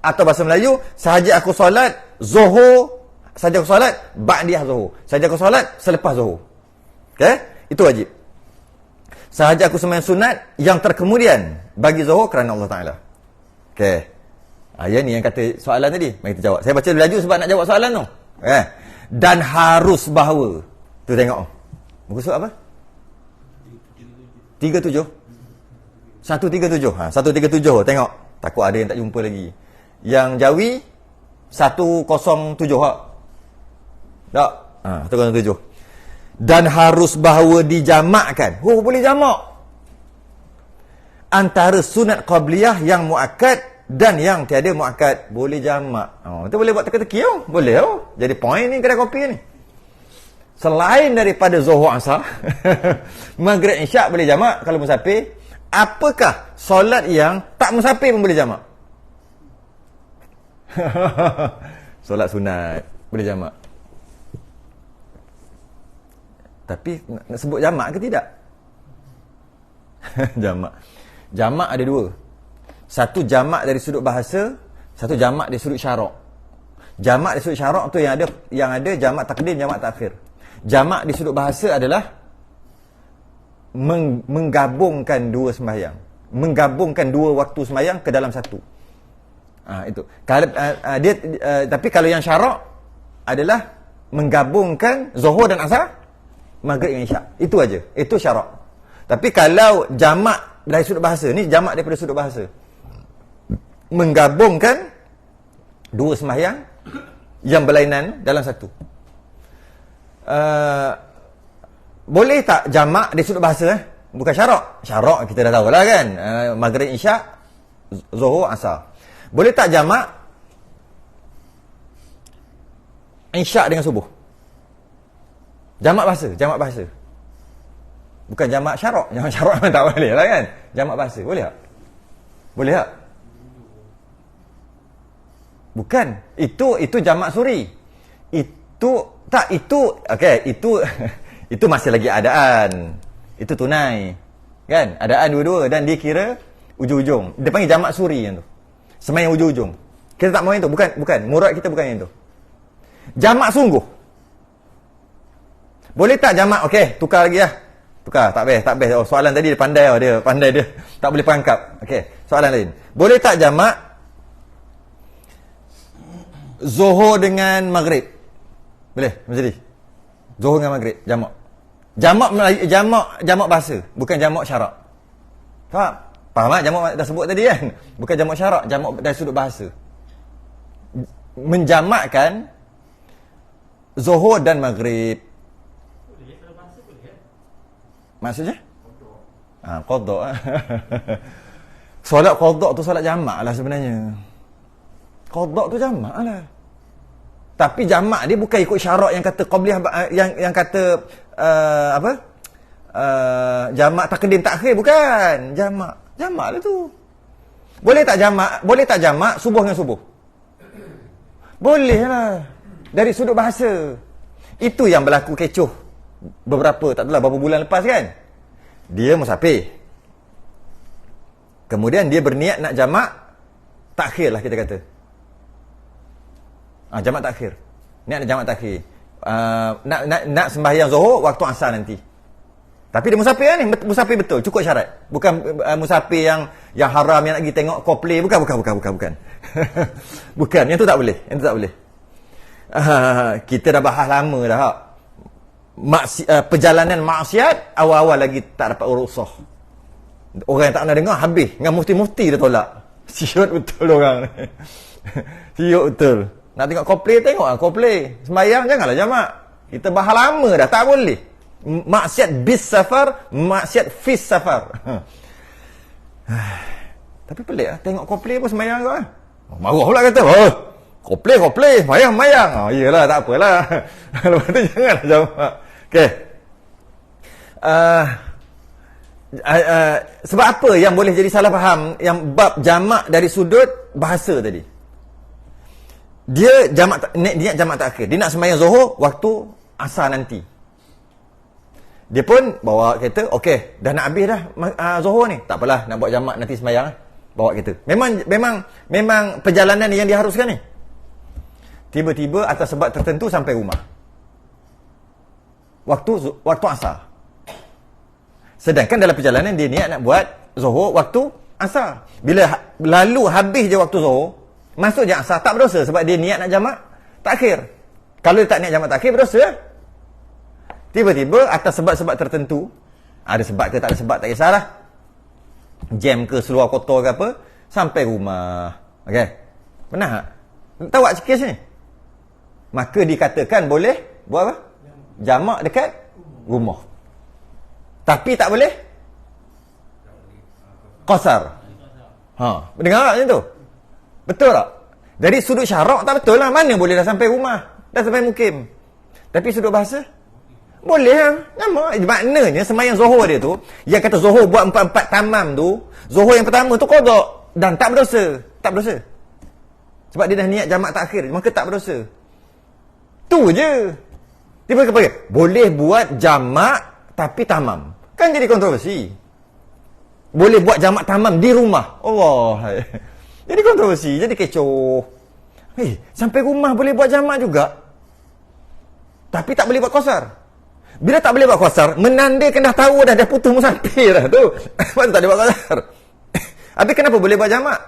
Atau bahasa Melayu, sahaja aku solat zuhur, sahaja aku solat ba'diyah zuhur, sahaja aku solat selepas zuhur. Okey? Itu wajib. Sahaja aku sembahyang sunat yang terkemudian bagi zuhur kerana Allah Ta'ala. Okey. Yang ni yang kata soalan tadi. Mari kita jawab. Saya baca laju sebab nak jawab soalan tu. Dan harus bahawa. Tu tengok. Muka surat apa? 37. 137. 137. Tengok. Takut ada yang tak jumpa lagi. Yang Jawi 107 tak? 107. Dan harus bahawa dijamakkan. Boleh jamak antara sunat qabliyah yang muakkad dan yang tiada muakkad. Boleh jamak. Itu boleh buat teka-teki oh. Boleh oh. Jadi point ni kedai kopi ni. Selain daripada zuhur asar, maghrib isyak boleh jamak kalau musafir. Apakah solat yang tak musafir pun boleh jamak? Solat sunat boleh jamak. Tapi nak sebut jamak ke tidak? Jamak ada 2. Satu jamak dari sudut bahasa, satu jamak dari sudut syarak. Jamak di sudut syarak tu yang ada jamak takdim, jamak takhir. Jamak di sudut bahasa adalah menggabungkan dua sembahyang, menggabungkan dua waktu sembahyang ke dalam satu. Itu. Kalau tapi kalau yang syarak adalah menggabungkan zuhur dan asar, maghrib dan isyak. Itu aja. Itu syarak. Tapi kalau jamak dari sudut bahasa, ni jamak daripada sudut bahasa, menggabungkan dua sembahyang yang berlainan dalam satu. Boleh tak jamak dari sudut bahasa? Bukan syarak. Syarak kita dah tahu lah kan. Maghrib, isyak, zuhur, asar. Boleh tak jamak isyak dengan subuh? Jamak bahasa, jamak bahasa. Bukan jamak syarak. Jamak syarak memang tak boleh lah kan. Jamak bahasa, boleh tak? Boleh tak? Bukan. Itu jamak suri. Itu okey, itu masih lagi adaan. Itu tunai. Kan? Adaan dua-dua dan dia kira ujung-ujung. Dia panggil jamak suri yang tu. Sembahyang ujung-ujung. Kita tak mahu yang tu. Bukan. Murad kita bukan yang tu. Jamak sungguh. Boleh tak jamak? Okey, tukar lagi lah. Tukar. Tak best. Oh, soalan tadi dia pandai dia. Tak boleh perangkap. Okey, soalan lain. Boleh tak jamak zuhur dengan maghrib? Boleh? Macam ni. Zuhur dengan maghrib, jamak. Jamak bahasa, bukan jamak syarak. Faham tak? Jamak dah sebut tadi kan? Bukan jamak syarak, jamak dari sudut bahasa. Menjamakkan zuhur dan maghrib. Boleh, kalau bahasa boleh kan? Maksudnya? Qadha. Solat qadha tu solat jamak lah sebenarnya. Qadha tu jamak lah. Tapi jamak dia bukan ikut syarak yang kata qabliyah, yang kata jamak takdim takhir, bukan. Jamak lah tu. Boleh tak jamak subuh dengan subuh? Boleh lah. Dari sudut bahasa. Itu yang berlaku kecoh berapa bulan lepas kan. Dia musafir. Kemudian dia berniat nak jamak takhir lah kita kata. Jamak takhir. Niat nak jamak takhir. Nak sembahyang zuhur waktu asar nanti. Tapi dia musafir ni, musafir betul, cukup syarat. Bukan musafir yang haram yang nak pergi tengok Coldplay, bukan. Bukan, yang tu tak boleh. Kita dah bahas lama dah. Perjalanan maksiat awal-awal lagi tak dapat rukhsah. Orang yang tak pernah dengar habis dengan mufti-mufti dah tolak. Siut betul orang ni. Siut betul. Nak tengok Coldplay, tengoklah Coldplay. Sembayang janganlah jamak. Kita bahas lama dah, tak boleh. Maksiat bis safar, maksiat fis safar. Tapi pelik lah, tengok Coldplay pun sembayang kau kan. Marah pula kata, Coldplay, sembayang. Iyalah, tak apalah. Lepas tu janganlah jamak. Okey. Sebab apa yang boleh jadi salah faham yang bab jamak dari sudut bahasa tadi? Dia niat jamak takhir. Dia nak sembahyang zuhur waktu asar nanti. Dia pun bawa kereta, okey, dah nak habis dah zuhur ni. Tak apalah, nak buat jamak nanti sembahyang lah. Bawa kereta. Memang perjalanan yang diharuskan ni. Tiba-tiba atas sebab tertentu sampai rumah. Waktu asar. Sedangkan dalam perjalanan dia niat nak buat zuhur waktu asar. Bila lalu habis je waktu zuhur, masuk je asar, tak berdosa sebab dia niat nak jamak takhir. Kalau dia tak niat jamak takhir, berdosa. Tiba-tiba atas sebab-sebab tertentu, ada sebab ke tak ada sebab, tak kisahlah. Jam ke seluar kotor ke apa, sampai rumah. Okey. Pernah tak? Tahu tak kes ni? Maka dikatakan boleh buat apa? Jamak dekat rumah. Tapi tak boleh qasar. Dengar tak macam tu? Betul tak? Dari sudut syarak tak betul lah. Mana boleh dah sampai rumah, dah sampai mukim. Tapi sudut bahasa boleh lah. Maknanya sembahyang zuhur dia tu, yang kata zuhur buat 4 tamam tu, zuhur yang pertama tu qada dan tak berdosa. Sebab dia dah niat jamak takhir, maka tak berdosa. Tu je. Tiba-tiba boleh buat jamak tapi tamam. Kan jadi kontroversi. Boleh buat jamak tamam di rumah. Allah. Jadi kontroversi, jadi kecoh. Sampai rumah boleh buat jamak juga. Tapi tak boleh buat qasar. Bila tak boleh buat qasar, menandakan dah tahu dah putus musafir dah tu. Pasal tak boleh buat qasar. Habis kenapa boleh buat jamak?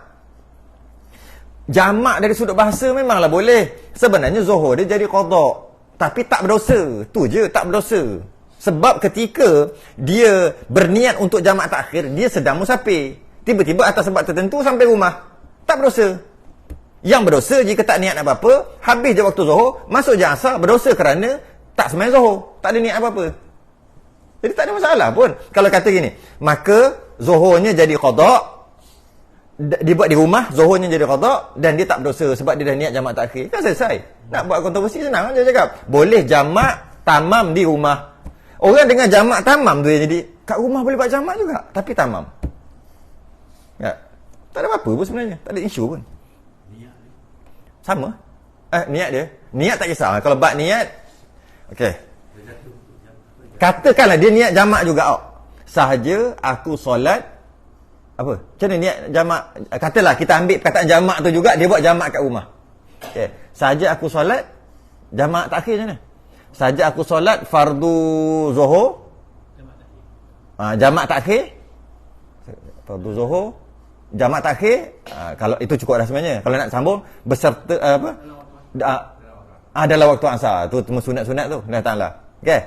Jamak dari sudut bahasa memanglah boleh. Sebenarnya zuhur dia jadi qada, tapi tak berdosa. Tu je, tak berdosa. Sebab ketika dia berniat untuk jamak takhir, dia sedang musafir. Tiba-tiba atas sebab tertentu sampai rumah, tak berdosa. Yang berdosa jika tak niat apa-apa, habis je waktu zuhur, masuk je asar, berdosa kerana tak sembahyang zuhur, tak ada niat apa-apa. Jadi tak ada masalah pun. Kalau kata gini, maka zuhurnya jadi qada, dibuat di rumah, zuhurnya jadi qada, dan dia tak berdosa sebab dia dah niat jamak takhir. Kan selesai. Nak buat kontroversi senang aja cakap. Boleh jamak tamam di rumah. Orang dengan jamak tamam tu jadi kat rumah boleh buat jamak juga, tapi tamam. Ya. Tak ada apa-apa pun sebenarnya, tak ada isu pun. Sama. Niat dia. Niat tak kisah. Kalau bab niat, okey. Katakanlah dia niat jamak juga. Sahaja aku solat apa? Macam mana niat jamak? Katalah kita ambil perkataan jamak tu juga, dia buat jamak kat rumah. Okey. Sahaja aku solat jamak takhir macam mana? Sahaja aku solat fardu zuhur jamak takhir. Fardu zuhur jamak takhir, kalau itu cukup dah sebenarnya. Kalau nak sambung beserta dalam waktu asar tu sunat-sunat tu dah taklah. Okey.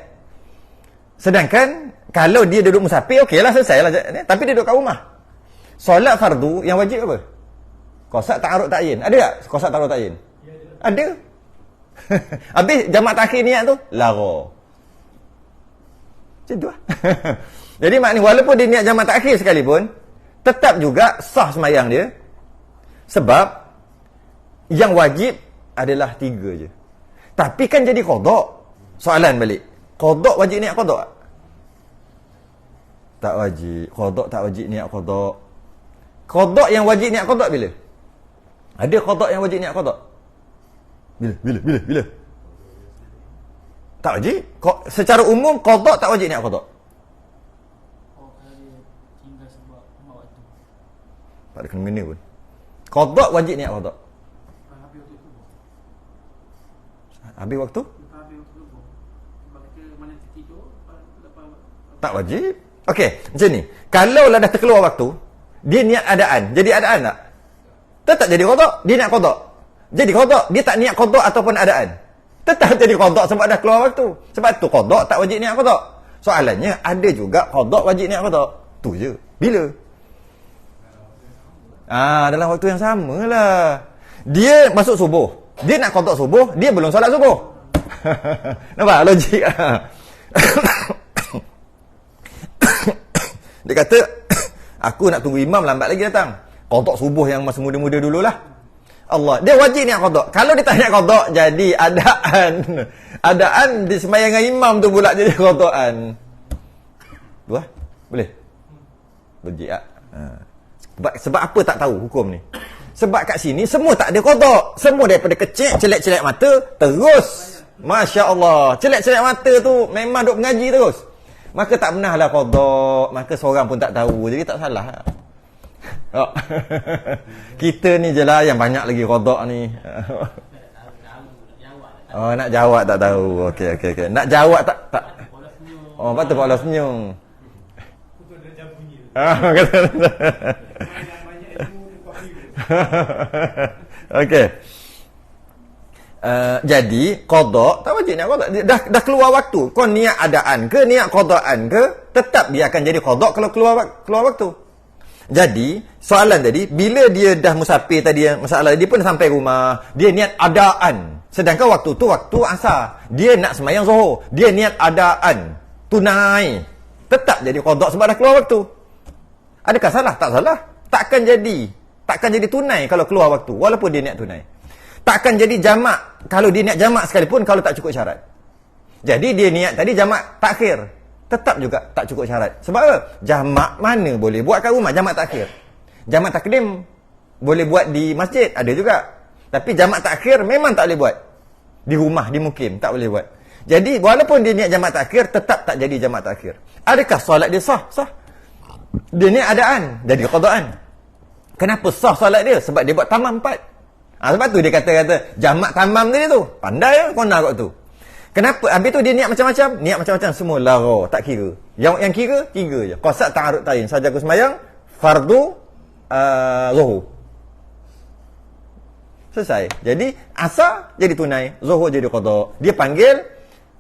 Sedangkan kalau dia duduk musafir, okeylah selesailah. Tapi dia duduk kat rumah. Solat fardu yang wajib apa? Qasad ta'arud ta'yin. Ada tak qasad ta'arud ta'yin? Ada. Habis jamak takhir niat tu lara. Macam tu lah. Jadi maknanya walaupun dia niat jamak takhir sekalipun, tetap juga sah sembahyang dia. Sebab yang wajib adalah 3 je. Tapi kan jadi qada. Soalan balik. Qada wajib niat qada? Tak wajib. Qada tak wajib niat qada. Qada yang wajib niat qada bila? Ada qada yang wajib niat qada? Bila? Tak wajib. Secara umum qada tak wajib niat qada. Tak ada kena-mena pun. Qada wajib niat qada. Habis waktu? Tak wajib. Okey, macam ni. Kalau lah dah terkeluar waktu, dia niat adaan. Jadi adaan tak? Tetap jadi qada. Dia niat qada. Jadi qada. Dia tak niat qada ataupun adaan. Tetap jadi qada sebab dah keluar waktu. Sebab tu qada tak wajib niat qada. Soalannya, ada juga qada wajib niat qada. Tu je. Bila? Dalam waktu yang sama lah. Dia masuk subuh. Dia nak qada subuh, dia belum solat subuh. Nampak logik? Dia kata, aku nak tunggu imam lambat lagi datang. Qada subuh yang masa muda-muda dululah. Allah, dia wajib niat qada. Kalau dia tak niat qada, jadi adaan di sembahyang imam tu pula jadi qadaan. Tuah, boleh? Logik tak? Sebab apa tak tahu hukum ni? Sebab kat sini semua tak ada qada. Semua daripada kecil celak-celak mata terus. Masya-Allah. Celak-celak mata tu memang duk mengaji terus. Maka tak pernahlah qada, maka seorang pun tak tahu. Jadi tak salah. Kita ni je lah yang banyak lagi qada ni. Nak jawab tak tahu. Okey. Nak jawab tak. Patut Pak Allah senyum. Okey. Jadi qada tak wajib niat qada. Dah keluar waktu. Kau niat adaan ke niat qadaan ke, tetap dia akan jadi qada kalau keluar waktu. Jadi soalan tadi, bila dia dah musafir tadi, masalah dia pun sampai rumah, dia niat adaan. Sedangkan waktu tu waktu asar. Dia nak sembahyang zuhur, dia niat adaan tunai. Tetap jadi qada sebab dah keluar waktu. Adakah salah? Tak salah. Takkan jadi tunai kalau keluar waktu walaupun dia niat tunai. Takkan jadi jamak kalau dia niat jamak sekalipun kalau tak cukup syarat. Jadi dia niat tadi jamak takhir, tetap juga tak cukup syarat. Sebab apa? Jamak mana boleh buat kat rumah, jamak takhir. Jamak takdim boleh buat di masjid, ada juga. Tapi jamak takhir memang tak boleh buat. Di rumah, di mukim, tak boleh buat. Jadi walaupun dia niat jamak takhir, tetap tak jadi jamak takhir. Adakah solat dia sah? Sah. Dia niat adaan, jadi qadaan. Kenapa sah solat dia? Sebab dia buat tamam 4. Sebab tu dia kata jamak tamam tadi tu. Pandai ya kona kat tu. Kenapa? Habis tu dia niat macam-macam. Niat macam-macam semua lara, tak kira. Yang kira 3 je. Qasad ta'arud ta'yin. Saja aku sembahyang, fardu zuhur. Selesai. Jadi asar jadi tunai, zuhur jadi qada. Dia panggil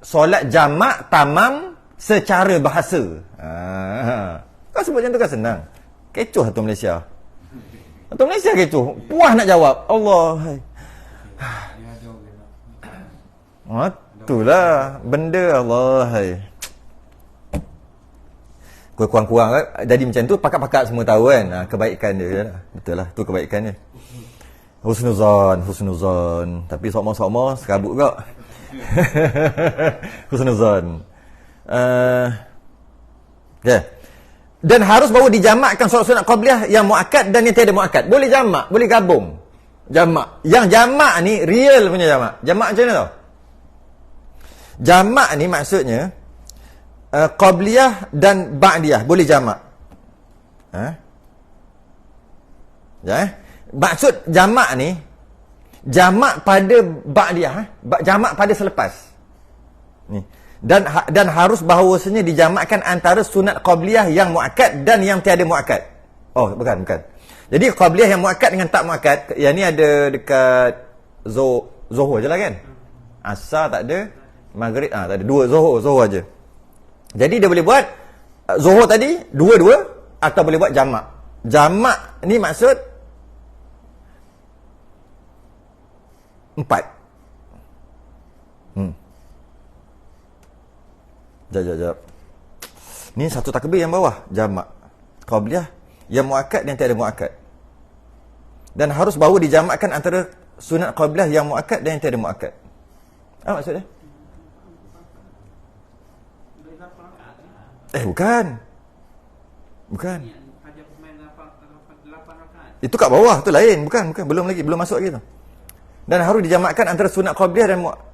solat jamak tamam secara bahasa. Kau sebut macam tu kan senang. Kecoh atau Malaysia. Atau Malaysia kecoh. Puas nak jawab. Allah. Itulah benda Allah. Kurang-kurang jadi macam tu, pakak-pakak semua tahu kan. Kebaikan dia lah. Betul lah, tu kebaikan dia. Husnuzan. Tapi sok-sok serabut kau. Husnuzan. Okay. Dan harus baru dijamakkan solat sunat qabliyah yang muakkad dan yang tiada muakkad. Boleh jamak, boleh gabung. Jamak. Yang jamak ni real punya jamak. Jamak macam mana tau? Jamak ni maksudnya qabliyah dan ba'diyah boleh jamak. Maksud jamak ni jamak pada ba'diyah, jamak pada selepas. Ni. Dan harus bahawasanya dijamakkan antara sunat qabliyah yang muakkad dan yang tiada muakkad. Oh, bukan. Jadi qabliyah yang muakkad dengan tak muakkad, yang ni ada dekat zuhur je lah kan? Asar tak ada, maghrib tak ada, dua zuhur aja. Jadi dia boleh buat zuhur tadi dua-dua atau boleh buat jamak. Jamak ni maksud 4. Jap. Ni satu takbir yang bawah, jamak. Qabliyah yang muakkad dan tiada muakkad. Dan harus baru dijamakkan antara sunat qabliyah yang muakkad dan yang tiada muakkad. Apa maksudnya? Bukan. Itu kat bawah, tu lain. Bukan. Belum masuk lagi tu. Dan harus dijamakkan antara sunat qabliyah dan muakkad.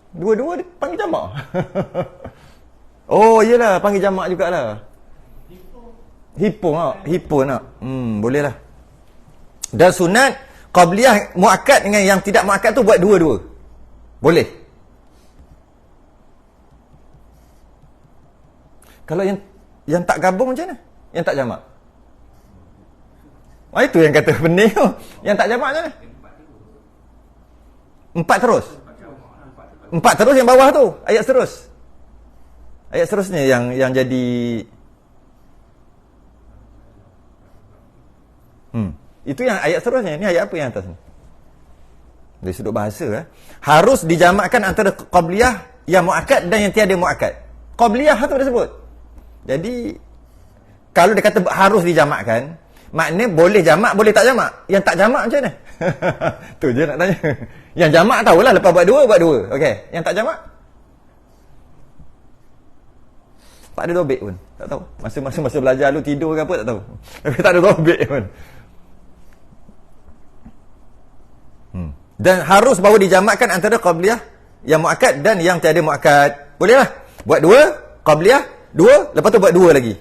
Dua-dua dia panggil jamak. Oh, iyalah, panggil jamak jugalah. Hipo nak. Boleh lah. Dan sunat qabliyah muakkad dengan yang tidak muakkad tu buat dua-dua. Boleh. Kalau yang tak gabung macam mana? Yang tak jamak. Itu yang kata pening tu. Yang tak jamak macam mana? 4 terus. 4 terus yang bawah tu. Ayat seterusnya yang jadi itu yang ayat seterusnya. Ini ayat apa yang atas ni? Dari sudut bahasa harus dijamakkan antara qabliyah yang muakkad dan yang tiada muakkad. Qabliyah tu dia sebut. Jadi kalau dia kata harus dijamakkan, maknanya boleh jamak, boleh tak jamak. Yang tak jamak macam mana? Tu je nak tanya. Yang jamak tahulah, lepas buat dua. Okey, yang tak jamak? Tak ada dobek pun. Tak tahu. Masa belajar lu tidur ke apa tak tahu. Tapi tak ada dobek pun. Dan harus baru dijamakkan antara qabliyah yang muakkad dan yang tiada muakkad. Boleh lah. Buat 2, qabliyah 2, lepas tu buat 2 lagi.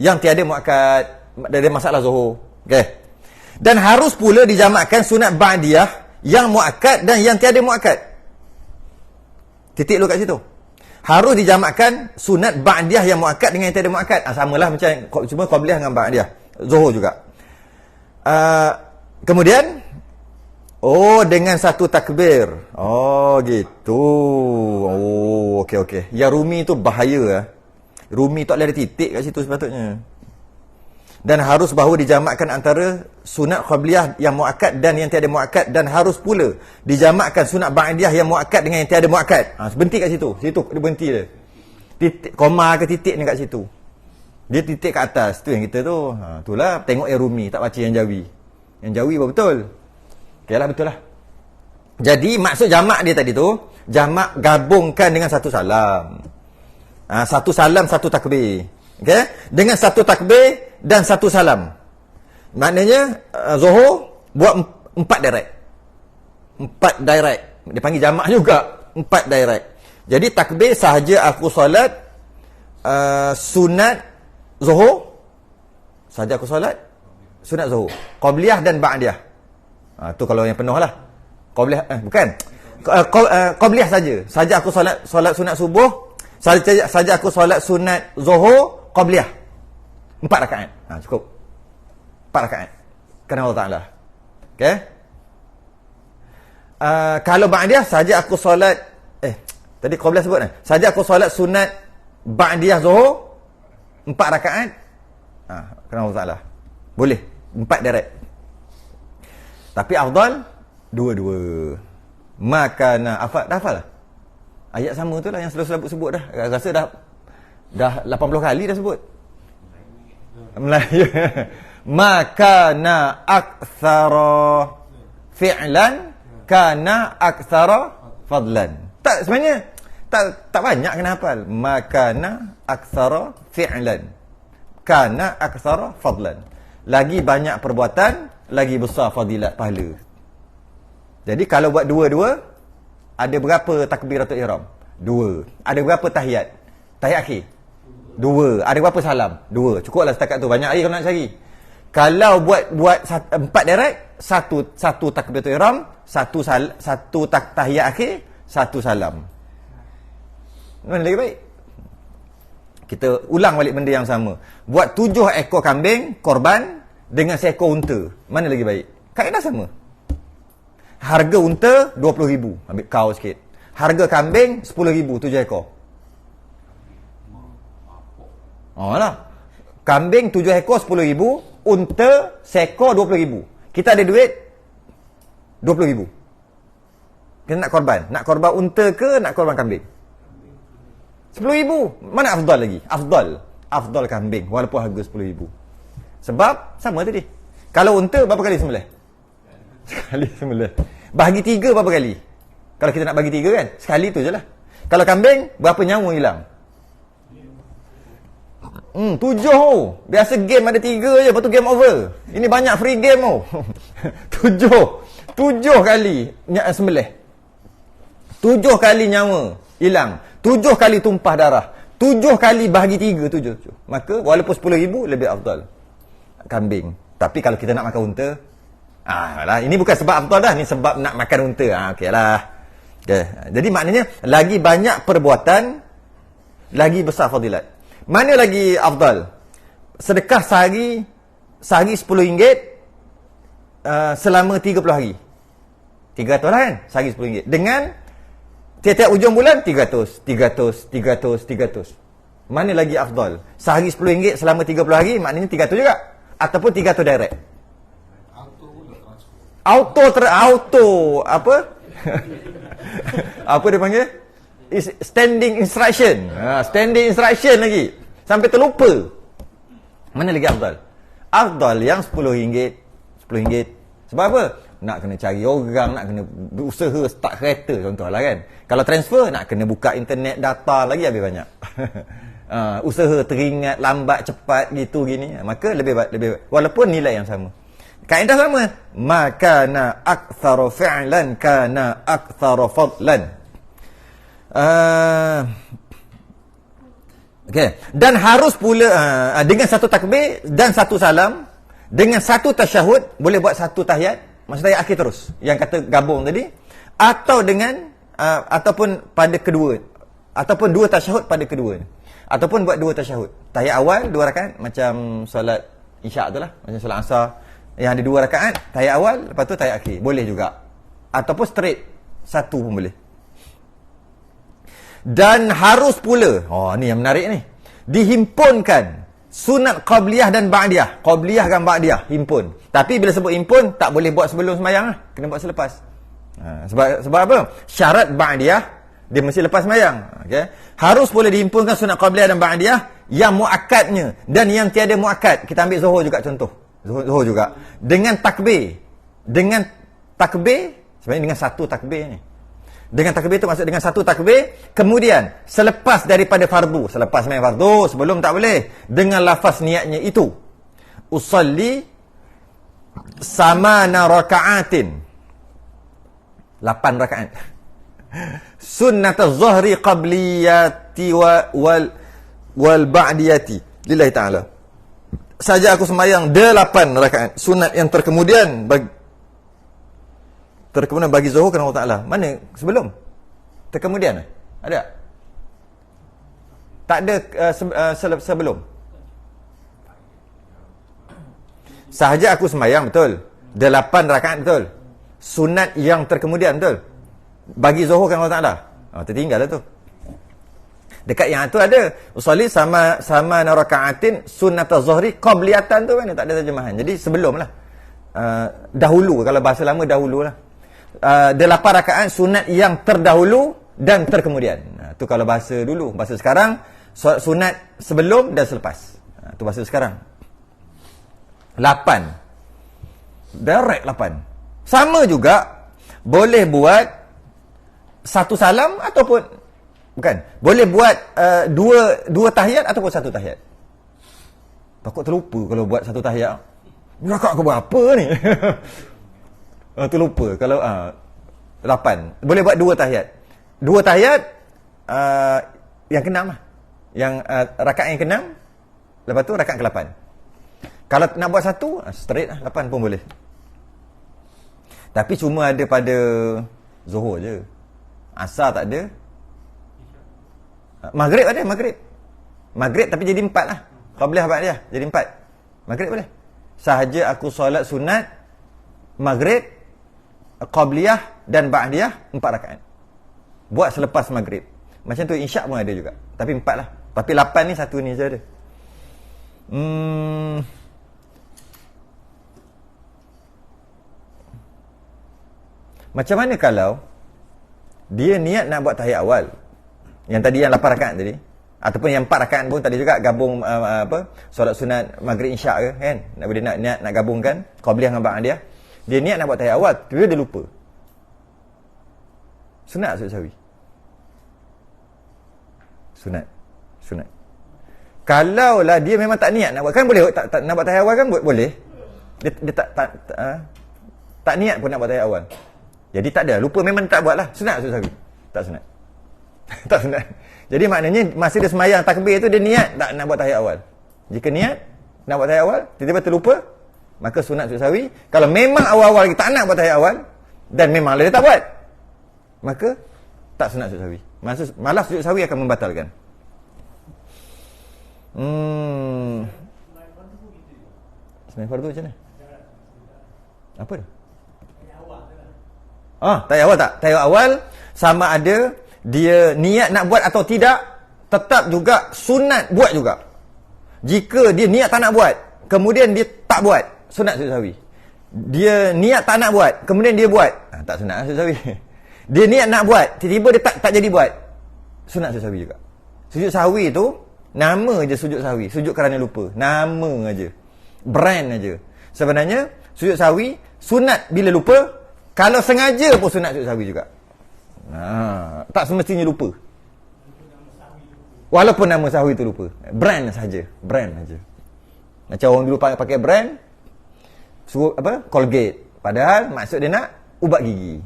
Yang tiada muakkad dari masalah zuhur. Okey. Dan harus pula dijamakkan sunat ba'diyah yang muakkad dan yang tiada muakkad. Titik lu kat situ. Harus dijamakkan sunat ba'diyah yang muakkad dengan yang tiada muakkad. Samalah macam cuma qabliyah dengan ba'diyah. Zuhur juga. Kemudian dengan satu takbir. Gitu. Okey. Yang rumi tu bahaya. Rumi tak boleh ada titik kat situ sepatutnya. Dan harus bahu dijamakkan antara sunat qabliyah yang muakkad dan yang tiada muakkad, dan harus pula dijamakkan sunat ba'diyah yang muakkad dengan yang tiada muakkad. Berhenti kat situ. Situ dia berhenti dia. Titik koma ke titik ni kat situ. Dia titik kat atas. Tu yang kita tu. Itulah tengok yang rumi, tak baca yang jawi. Yang jawi betul. Okeylah, betul lah. Jadi maksud jamak dia tadi tu, jamak gabungkan dengan satu salam. Satu salam, satu takbir. Okey? Dengan satu takbir dan satu salam. Maknanya zuhur buat 4 direct. 4 direct. Dia panggil jamak juga. 4 direct. Jadi takbir sahaja aku solat sunat zuhur. Sahaja aku solat sunat zuhur. Qabliyah dan ba'diyah. Tu kalau yang penuh lah. Qabliyah bukan. Qabliyah saja. Saja aku solat sunat subuh, saja aku solat sunat zuhur qabliyah. 4 rakaat. Cukup. 4 rakaat. Kerana Allah Taala. Okey? Kalau ba'diyah saja aku solat tadi qabliyah sebut kan. Saja aku solat sunat ba'diyah zuhur 4 rakaat. Kerana Allah Taala. Boleh 4 direct. Tapi afdal 2-2. Makana dah hafal lah. Ayat sama tu lah yang selalu sebut dah. Rasa dah 80 kali dah sebut. Melayu. Makana aktsara fi'lan kana aktsara fadlan. Tak, sebenarnya tak banyak kena hafal. Makana aktsara fi'lan kana aktsara fadlan. Lagi banyak perbuatan, lagi besar fadilat pahala. Jadi kalau buat 2-2, ada berapa takbiratul ihram? 2. Ada berapa tahiyat? Tahiyat akhir? 2. Ada berapa salam? 2. Cukuplah setakat tu. Banyak lagi kalau nak cari. Kalau buat 4 direct, satu takbiratul ihram, satu tahiyat akhir, 1 salam. Mana lagi baik? Kita ulang balik benda yang sama. Buat 7 ekor kambing korban dengan seekor unta. Mana lagi baik? Kaedah sama. Harga unta 20,000. Ambil kau sikit. Harga kambing 10,000, 7 ekor. Lah. Kambing 7 ekor 10,000, unta seekor 20,000. Kita ada duit 20,000. Kita nak korban. Nak korban unta ke nak korban kambing? 10,000. Mana afdal lagi? Afdal kambing walaupun harga 10,000. Sebab sama tadi. Kalau unta berapa kali sembelih? Sekali sembelih. Bahagi 3 berapa kali? Kalau kita nak bagi 3 kan, sekali tu je lah. Kalau kambing, berapa nyawa hilang? 7. Biasa game ada 3 je, lepas tu game over. Ini banyak free game tu. 7 kali sembelih. 7 kali nyawa hilang. 7 kali tumpah darah. 7 kali bahagi 3, 7. Maka walaupun 10,000 lebih afdal kambing. Tapi kalau kita nak makan unta, lah, ini bukan sebab afdal dah, ni sebab nak makan unta. Okeylah. Okay. Jadi maknanya lagi banyak perbuatan, lagi besar fadilat. Mana lagi afdal? Sedekah sehari RM10 selama 30 hari. 300 lah kan? Sehari RM10. Dengan tiap-tiap ujung bulan 300. Mana lagi afdal? Sehari RM10 selama 30 hari, maknanya 300 juga. Ataupun 300 direct. Auto apa? Apa dia panggil? Standing instruction. Standing instruction lagi. Sampai terlupa. Mana lagi afdal? Afdal yang RM10. Sebab apa? Nak kena cari orang, nak kena berusaha start kereta contohlah kan. Kalau transfer nak kena buka internet, data lagi habis banyak. Usaha teringat lambat cepat gitu gini, maka lebih walaupun nilai yang sama. Kaedah sama. Makana aktsara fi'lan kana aktsara fadlan. Okey, dan harus pula dengan satu takbir dan satu salam, dengan satu tasyahud, boleh buat satu tahiyat, maksud tahiyat akhir terus. Yang kata gabung tadi, atau dengan ataupun pada kedua, ataupun 2 tasyahud pada kedua. Ataupun buat 2 tasyahud. Tahiyat awal 2 rakaat macam solat Isyak tu lah, macam solat Asar yang ada 2 rakaat, tahiyat awal, lepas tu tahiyat akhir. Boleh juga. Ataupun straight satu pun boleh. Dan harus pula, ni yang menarik ni, dihimpunkan sunat qabliyah dan ba'diyah. Qabliyah dan ba'diyah himpun. Tapi bila sebut himpun, tak boleh buat sebelum sembahyang lah, kena buat selepas. Sebab apa? Syarat ba'diyah dia mesti lepas sembahyang. Okey. Harus pula dihimpunkan sunat qabliyah dan ba'diyah yang muakkadnya dan yang tiada muakkad. Kita ambil zuhur juga contoh. Zuhur juga dengan takbir. Dengan takbir, sebenarnya dengan satu takbir ni. Dengan takbir tu maksud dengan satu takbir, kemudian selepas daripada fardu, selepas sembahyang fardu, sebelum tak boleh, dengan lafaz niatnya itu, usalli samana raka'atin, 8 rakaat, sunnat az-zuhri qabliyati wal ba'diyati lillahi ta'ala. saja aku sembahyang 8 rakaat sunat yang terkemudian bagi zuhur kerana Allah Ta'ala. Mana sebelum? Terkemudian? Ada? Tak ada sebelum. Sahaja aku sembahyang, betul. 8 rakaat, betul. Sunat yang terkemudian, betul. Bagi zuhur kerana Allah Ta'ala. Tertinggal lah tu. Dekat yang tu ada usolli sama rakaatin sunnat az-zuhri qabliyatan tu kan, tak ada terjemahan. Jadi sebelum lah. Dahulu, kalau bahasa lama dahulu lah. 8 rakaat sunat yang terdahulu dan terkemudian. Tu kalau bahasa dulu. Bahasa sekarang sunat sebelum dan selepas. Tu bahasa sekarang. 8. Direct 8. Sama juga boleh buat satu salam ataupun bukan. Boleh buat dua tahiyat ataupun satu tahiyat. Takut terlupa kalau buat satu tahiyat. Rakaat ke berapa ni? Terlupa. Kalau 8. Boleh buat 2 tahiyat. 2 tahiyat yang ke-6 lah. Yang rakaat yang ke-6, lepas tu rakaat ke-8. Kalau nak buat satu, straight lah, 8 pun boleh. Tapi cuma ada pada Zuhur je. Asar tak ada. Maghrib ada, Maghrib. Maghrib tapi jadi 4 lah. Qabliyah ba'diyah jadi 4. Maghrib boleh. Sahaja aku solat sunat Maghrib, Qabliyah dan Ba'diyah 4 rakaat. Buat selepas Maghrib. Macam tu Isyak pun ada juga. Tapi 4 lah. Tapi 8 ni satu ni je ada. Macam mana kalau dia niat nak buat tahiyat awal? Yang tadi yang 8 rakaat tadi, ataupun yang 4 rakaat pun tadi juga gabung solat sunat Maghrib Isyak ke kan? Dia nak gabungkan Qabliyah dengan Ba'diyah. Dia niat nak buat tahiyat awal, tapi dia lupa. Sunat sujud sahwi. Sunat. Kalaulah dia memang tak niat nak buat, kan boleh tak nak buat tahiyat awal kan boleh. Dia tak niat pun nak buat tahiyat awal. Jadi tak ada, lupa memang tak buat lah. Sunat sujud sahwi. Tak sunat. Tak sunat. Jadi maknanya masa dia sembahyang takbir tu dia niat tak nak buat tahiyat awal. Jika niat nak buat tahiyat awal, tiba-tiba terlupa, maka sunat sujud sahwi. Kalau memang awal-awal lagi tak nak buat tahiyat awal dan memanglah dia tak buat, maka tak sunat sujud sahwi. Malah sujud sahwi akan membatalkan. Sembahyang fardu macam mana? Apa tu? Tahiyat awal tak? Tahiyat awal sama ada dia niat nak buat atau tidak, tetap juga sunat buat juga. Jika dia niat tak nak buat, kemudian dia tak buat, sunat sujud sahwi. Dia niat tak nak buat, kemudian dia buat, tak sunat sujud sahwi. Dia niat nak buat, tiba-tiba dia tak jadi buat, sunat sujud sahwi juga. Sujud sahwi tu nama je sujud sahwi, sujud kerana lupa, nama aja, brand aja. Sebenarnya sujud sahwi sunat bila lupa, kalau sengaja pun sunat sujud sahwi juga. Tak semestinya lupa. Walaupun nama sahwi tu lupa, brand saja, brand aja. Macam orang dulu pakai brand suruh Colgate, padahal maksud dia nak ubat gigi.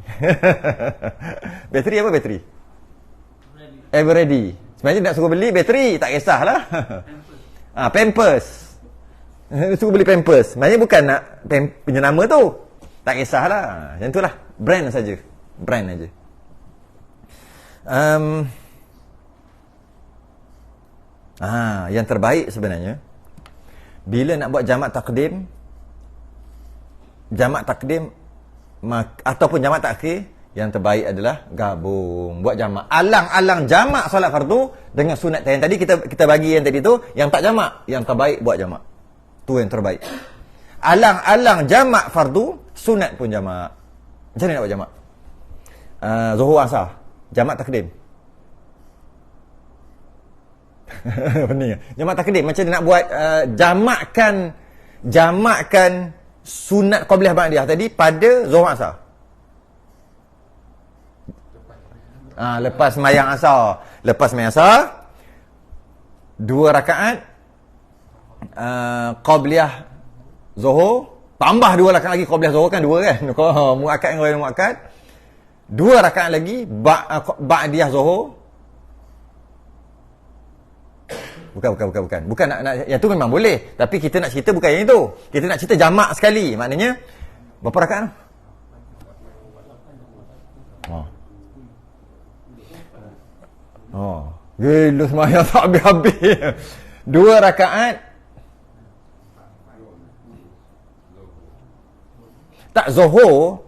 Bateri apa bateri? Everready. Sebenarnya nak suruh beli bateri, tak kisahlah. Pampers. Suruh beli Pampers. Sebenarnya bukan nak punya nama tu. Tak kisahlah. Macam itulah, brand saja. Brand aja. Yang terbaik sebenarnya bila nak buat jamak takdim ataupun jamak takhir, yang terbaik adalah gabung, buat jamak. Alang-alang jamak solat fardu dengan sunat. Yang tadi kita bagi yang tadi tu, yang tak jamak, yang terbaik buat jamak. Tu yang terbaik. Alang-alang jamak fardu, sunat pun jamak. Macam mana nak buat jamak? Zuhur asar, jamak takdim. Pening. Jamak takdim macam nak buat jamakkan sunat qabliyah ba'diyah tadi pada zuhur asar. Lepas sembahyang asar, 2 rakaat qabliyah zuhur, tambah 2 rakaat lagi qabliyah zuhur, kan 2 kan, muakkad dengan ghairu muakkad. 2 rakaat lagi ba'diyah zuhur, Bukan. Bukan nak yang tu memang boleh. Tapi kita nak cerita bukan yang itu. Kita nak cerita jamak sekali. Maknanya berapa rakaat? Gila semayang tak habis-habis. 2 rakaat. Tak, Zuhur,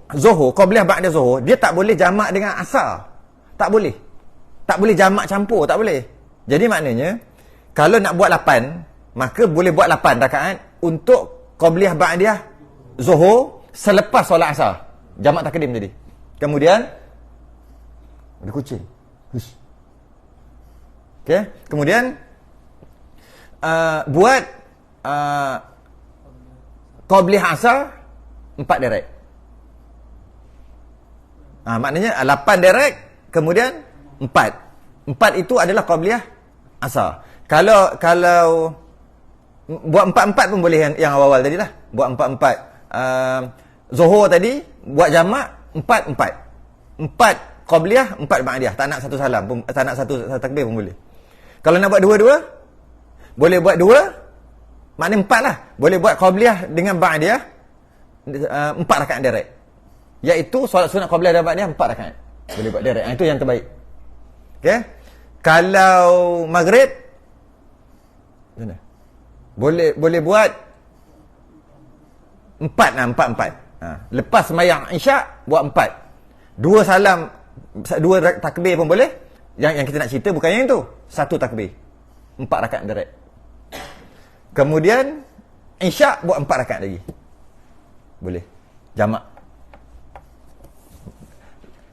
Qabliyah ba'da Zuhur, dia tak boleh jamak dengan Asar. Tak boleh. Tak boleh jamak campur, tak boleh. Jadi maknanya, kalau nak buat 8, maka boleh buat 8 rakaat untuk Qabliyah ba'da Zuhur selepas solat Asar. Jamak takdim tadi. Kemudian, ada kucing. Hush. Okay. Kemudian, buat Qabliyah Asar 4 derek. Maknanya 8 derek, kemudian 4. 4 itu adalah Qabliyah Asar. Kalau buat 4-4 pun boleh yang awal-awal tadi lah. Buat 4-4. Zuhur tadi, buat jamak 4-4. 4 Qabliyah, 4 Ba'diyah. Tak nak satu salam pun, tak nak satu takbir pun boleh. Kalau nak buat 2-2, boleh buat 2, maknanya 4 lah. Boleh buat Qabliyah dengan Ba'diyah 4 rakaat direct. Iaitu solat sunat Qabliyah dan Ba'diyah 4 rakaat. Boleh buat direct. Itu yang terbaik. Okey. Kalau Maghrib mana? Boleh buat 4. Lepas sembahyang Isyak buat 4. 2 salam, 2 takbir pun boleh. Yang kita nak cerita bukan yang itu. 1 takbir. 4 rakaat direct. Kemudian Isyak buat 4 rakaat lagi. Boleh. Jamak.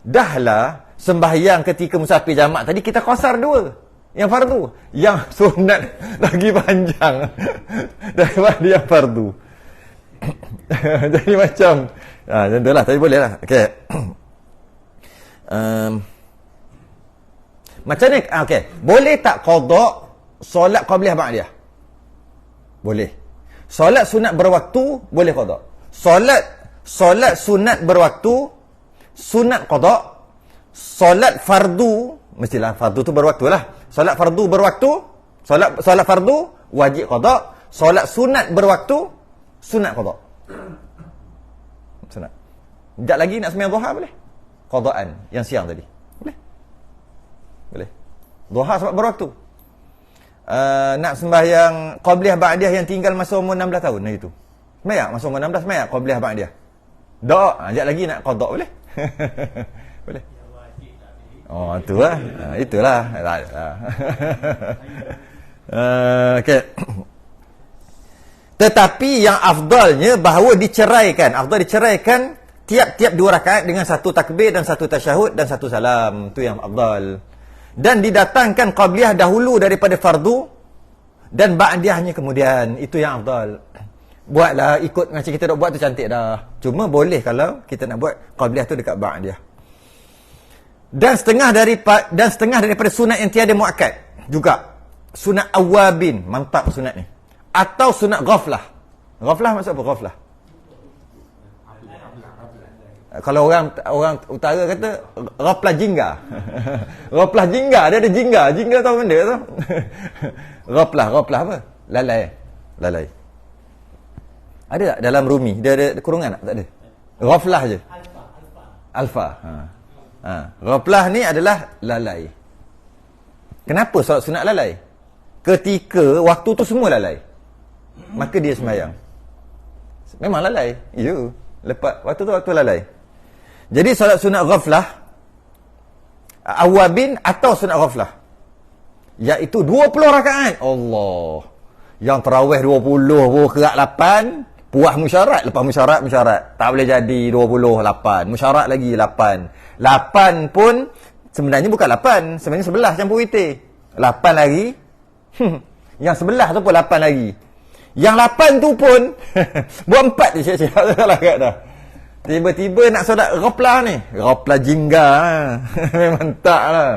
Dahlah sembahyang ketika musafir jamak tadi kita qasar 2. Yang fardu. Yang sunat lagi panjang daripada yang fardu. Jadi macam contohlah, tapi boleh lah. Okey. Macam ni, okey. Boleh tak qada solat qabliyah ba'diyah? Boleh. Solat sunat berwaktu boleh qada. Solat sunat berwaktu sunat qada. Solat fardu, mestilah fardu tu berwaktu lah. Solat fardu berwaktu, solat fardu wajib qada. Solat sunat berwaktu sunat qada. Sunat. Sekejap lagi nak sembahyang duha boleh? Qadaan yang siang tadi. Boleh. Duha sebab berwaktu. Nak sembahyang qabliyah ba'diyah yang tinggal masa umur 16 tahun hari tu. Sembahyang masa umur 16 sembahyang qabliyah ba'diyah. Doa, sekejap lagi nak qada boleh? Boleh. Itulah. Itulah. Okey. Tetapi yang afdalnya bahawa diceraikan. Afdal diceraikan tiap-tiap 2 rakaat dengan 1 takbir dan 1 tasyahud dan 1 salam. Itu yang afdal. Dan didatangkan qabliyah dahulu daripada fardu dan ba'diyahnya kemudian. Itu yang afdal. Buatlah ikut macam kita nak buat tu cantik dah. Cuma boleh kalau kita nak buat qabliyah tu dekat ba'diyah. Dan setengah daripada sunat yang tiada muakkad juga. Sunat awabin, mantap sunat ni. Atau sunat ghaflah. Ghaflah maksud apa ghaflah? Kalau orang utara kata ghaflah jingga. Ghaflah jingga, dia ada jingga. Jingga tahu benda tu. Ghaflah apa? Lalai. Ada tak dalam Rumi? Dia ada kurungan tak? Tak ada. Ghaflah je. Alfa. Ghaflah ni adalah lalai. Kenapa solat sunat lalai? Ketika waktu tu semua lalai, maka dia sembahyang. Memang lalai. Ya. Lepas waktu tu waktu lalai. Jadi solat sunat ghaflah awabin atau sunat ghaflah iaitu 20 rakaat. Allah. Yang tarawih 20 pun kerak 8. Puas musyarat. Lepas musyarat. Tak boleh jadi 28. Musyarat lagi 8. 8 pun sebenarnya bukan 8. Sebenarnya 11 campur witir. 8 lagi. Yang 11 tu pun 8 lagi. Yang 8 tu pun buat 4 je cik-cik. Salah kat dah. Tiba-tiba nak solat ghaflah ni. Ghaflah jingga. Memang tak lah.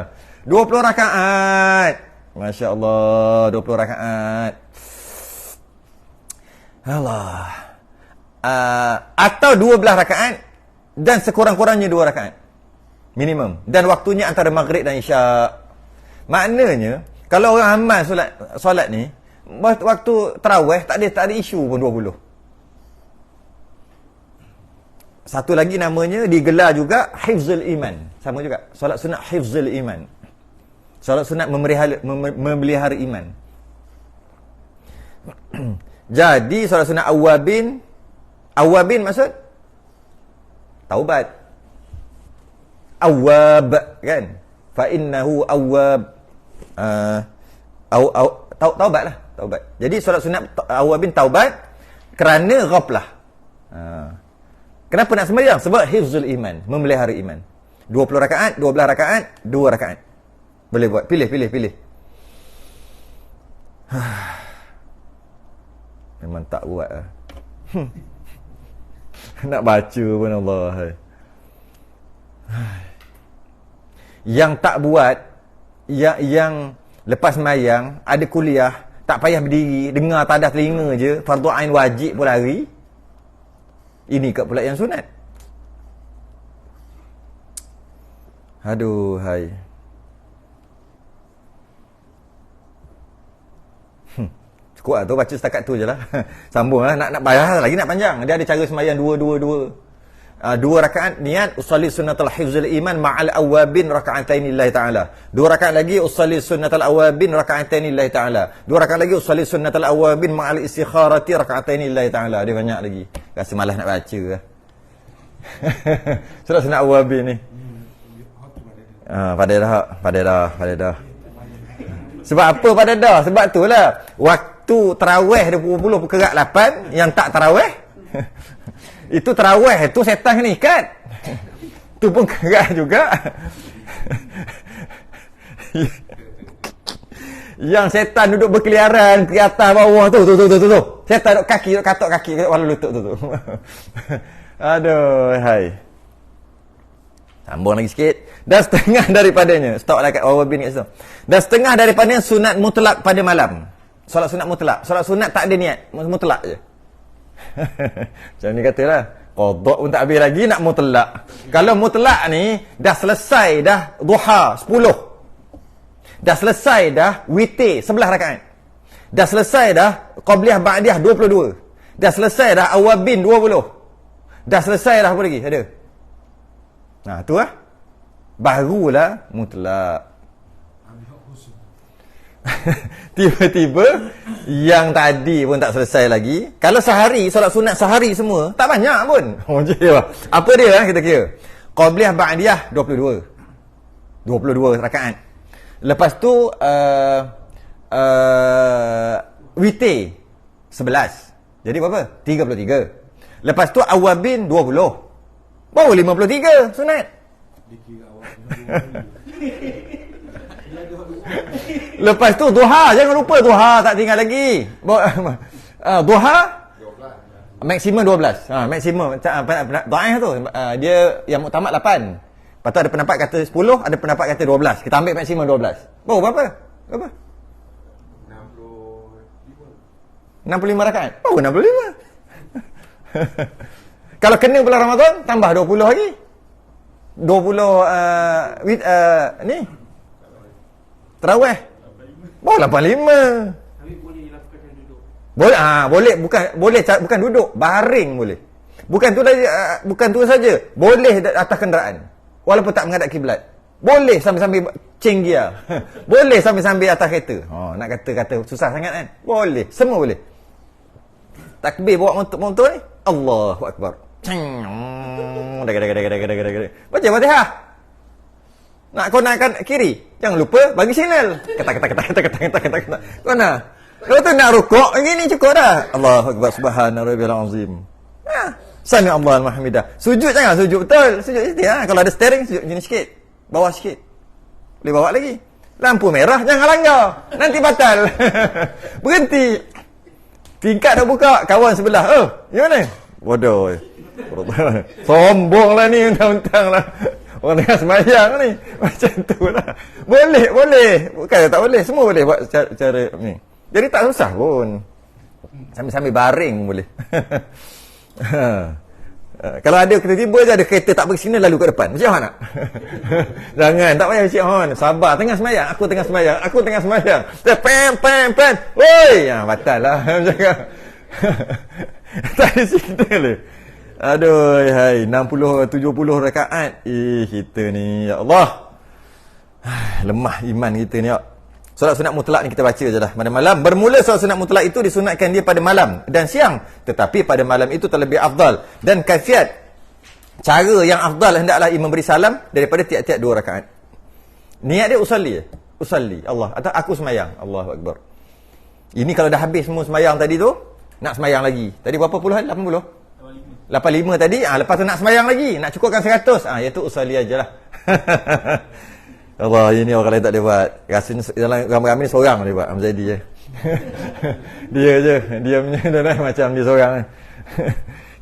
20 rakaat. Masya Allah. 20 rakaat. Allah. Atau 12 rakaat dan sekurang-kurangnya 2 rakaat minimum, dan waktunya antara maghrib dan isyak. Maknanya Kalau orang amal solat ni, waktu tarawih tak ada isu pun 20. Satu lagi namanya digelar juga hifzul iman. Sama juga. Solat sunat hifzul iman. Solat sunat memelihara iman. Jadi solat sunat awabin maksud taubat. Awab kan? Fa innahu awab. Taubat lah, taubat. Jadi solat sunat awabin taubat kerana ghaflah. Kenapa nak sembahyang? Sebab hifzul iman, memelihara iman. 20 rakaat, 12 rakaat, 2 rakaat. Boleh buat. Pilih. Memang tak buat lah. Nak baca pun Allah. Yang tak buat, yang lepas sembahyang ada kuliah, tak payah berdiri, dengar tadah telinga je, fardu ain wajib pun lari. Ini kat pula yang sunat. Aduh, hai. Cukup lah tu, baca setakat tu je lah. Sambung lah, nak bayar lagi nak panjang. Dia ada cara sembahyang 2 rakaat niat usolli sunnatul hifzul iman ma'al awabin raka'atain lillahi ta'ala. 2 rakaat lagi usolli sunnatul awabin raka'atain lillahi ta'ala. 2 rakaat lagi usolli sunnatul awabin ma'al istikharati raka'atain lillahi ta'ala. Dia banyak lagi. Rasa malas nak baca lah. Surat sunat awabin ni. Pada dah. Sebab apa pada dah? Sebab tu lah waktu tarawih 20 perkerak 8 yang tak tarawih. Itu tarawih tu setan ni ikat. Tu pun kerat juga. Yang setan duduk berkeliaran ke atas bawah tu. Setan duduk kaki, duduk katok kaki wala lutut tu. Aduh, hai. Sambung lagi sikit. Dah setengah daripadanya. Stop lah kat awabin kat situ. Dah setengah daripadanya sunat mutlak pada malam. Solat sunat mutlak. Solat sunat tak ada niat. Mutlak je. Macam ni katalah. Qadha pun tak habis lagi nak mutlak. Kalau mutlak ni dah selesai dah duha 10. Dah selesai dah witir 11 rakaat. Dah selesai dah qabliyah ba'diyah 22. Dah selesai dah awabin 20. Dah selesai dah apa lagi? Ada. Nah, tu lah. Barulah mutlak. Tiba-tiba yang tadi pun tak selesai lagi. Kalau sehari, solat sunat sehari semua, tak banyak pun. Apa dia kita kira? Qabliyah ba'diyah 22 rakaat. Lepas tu witir 11. Jadi berapa? 33. Lepas tu awabin 20. Baru 53 sunat. Lepas tu duha, jangan lupa duha tak tinggal lagi. Duha maksimum 12. Maksimum dhaif tu. Dia yang muktamad 8. Lepas tu ada pendapat kata 10, ada pendapat kata 12. Kita ambil maksimum 12. Oh, berapa? 65 rakaat. Oh, 65. Kalau kena bulan Ramadan tambah 20 lagi. 20 ni tarawih. Oh, 85. Tapi boleh lakukan duduk. Boleh, bukan duduk, baring boleh. Bukan tu saja. Boleh atas kenderaan. Walaupun tak menghadap kiblat. Boleh sambil-sambil change gear. Boleh sambil-sambil atas kereta. Nak kata susah sangat kan? Boleh, semua boleh. Takbir bawa motor ni. Allahu akbar. Baca Fatihah. Nak kau nakkan kiri, jangan lupa bagi signal. Kata. Kau nak. Kalau tu nak rukuk, ini cukup dah. Allahu akbar subhana rabbil azim. Sami Allahu alhamdah. Sujud jangan sujud betul. Sujud sikit Kalau ada steering sujud gini sikit. Bawah sikit. Boleh bawa lagi. Lampu merah jangan langgar. Nanti batal. Berhenti. Tingkat dah buka, kawan sebelah. Gimana? Bodoh. Sombonglah ni undang-undang lah. Orang tengah sembahyang ni. Macam tu lah. Boleh. Bukan tak boleh. Semua boleh buat cara ni. Jadi tak susah pun. Sambil-sambil baring boleh. Kalau ada tiba-tiba je ada kereta tak bersignal lalu kat depan. Macam mana nak? Jangan, tak payah Cik Hon. Sabar, tengah semayang. Aku tengah semayang. Pem. Oi, batal lah. Tak ada signal le. Aduh, hai 60 70 rakaat. Kita ni ya Allah. Lemah iman kita ni ya. Solat sunat mutlak ni kita baca je lah pada malam. Bermula solat sunat mutlak itu disunatkan dia pada malam dan siang. Tetapi pada malam itu terlebih afdal. Dan kaifiat cara yang afdal hendaklah imam beri salam daripada tiap-tiap 2 rakaat. Niat dia usalli Allah atau aku semayang. Allahu Akbar. Ini kalau dah habis semua semayang tadi tu, nak semayang lagi. Tadi berapa puluhan? 80? 85 tadi. Lepas tu nak semayang lagi, nak cukupkan 100. Iaitu usalli ajalah. Allah, ini orang lain tak boleh buat. Rasanya dalam ramai-ramai ni seorang boleh buat Hamzadi je. Dia je, dia punya macam dia seorang.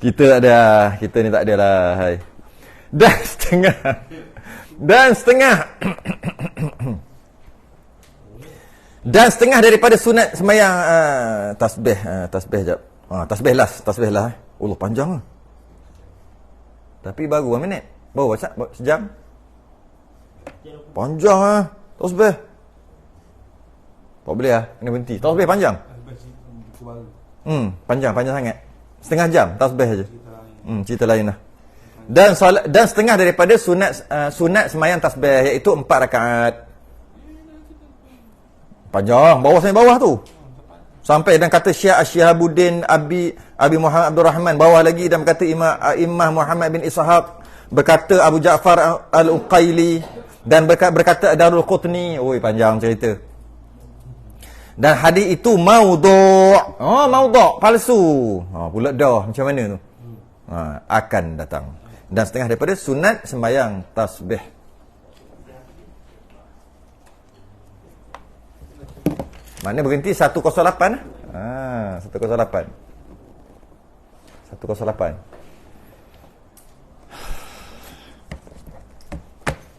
Kita tak ada, kita ni tak ada lah. Hai. Dan setengah daripada sunat semayang tasbih jap. Tasbih last. Allah panjang lah. Tapi baru 1 minit. Baru sejam. Panjang lah tasbih. Tak boleh lah, kena berhenti. Tasbih panjang. Panjang sangat. Setengah jam tasbih aja. Cerita lain lah. Dan setengah daripada sunat semayang tasbih, iaitu 4 rakaat. Panjang, bawah tu. Sampai dan kata Syekh Asy-Syihabuddin Abi Muhammad Abdul Rahman, bawah lagi dan berkata Imam Muhammad bin Ishaq, berkata Abu Ja'far Al-Uqaili, dan berkata Darul Qutni. Oi, panjang cerita. Dan hadis itu maudhu'. Maudhu', palsu. Pula dah macam mana tu? Akan datang. Dan setengah daripada sunat sembahyang tasbih. Mana berhenti 108? 108.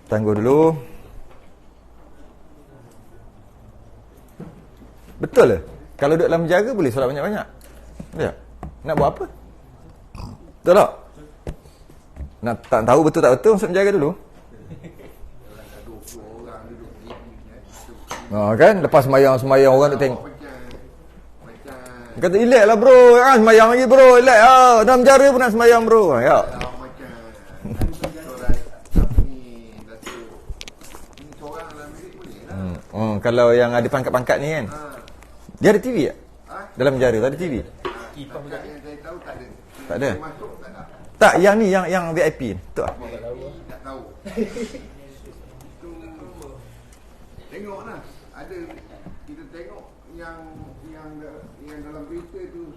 Tunggu dulu. Betul ke? Kalau duduk dalam menjaga boleh solat banyak-banyak? Ya. Nak buat apa? Betul tak? Nak tak tahu betul tak betul, masuk menjaga dulu. Kan? Lepas semayang orang duk tengok. Kata, relax lah bro. Semayang lagi bro. Relax lah. Dalam menjara pun nak semayang bro. Ya. Kalau yang ada pangkat-pangkat ni kan, dia ada TV tak? Dalam penjara tak ada TV? Tak ada? Tak, yang ni, yang VIP ni. Tak tahu. Tengoklah. Ada, kita tengok yang dalam berita tu,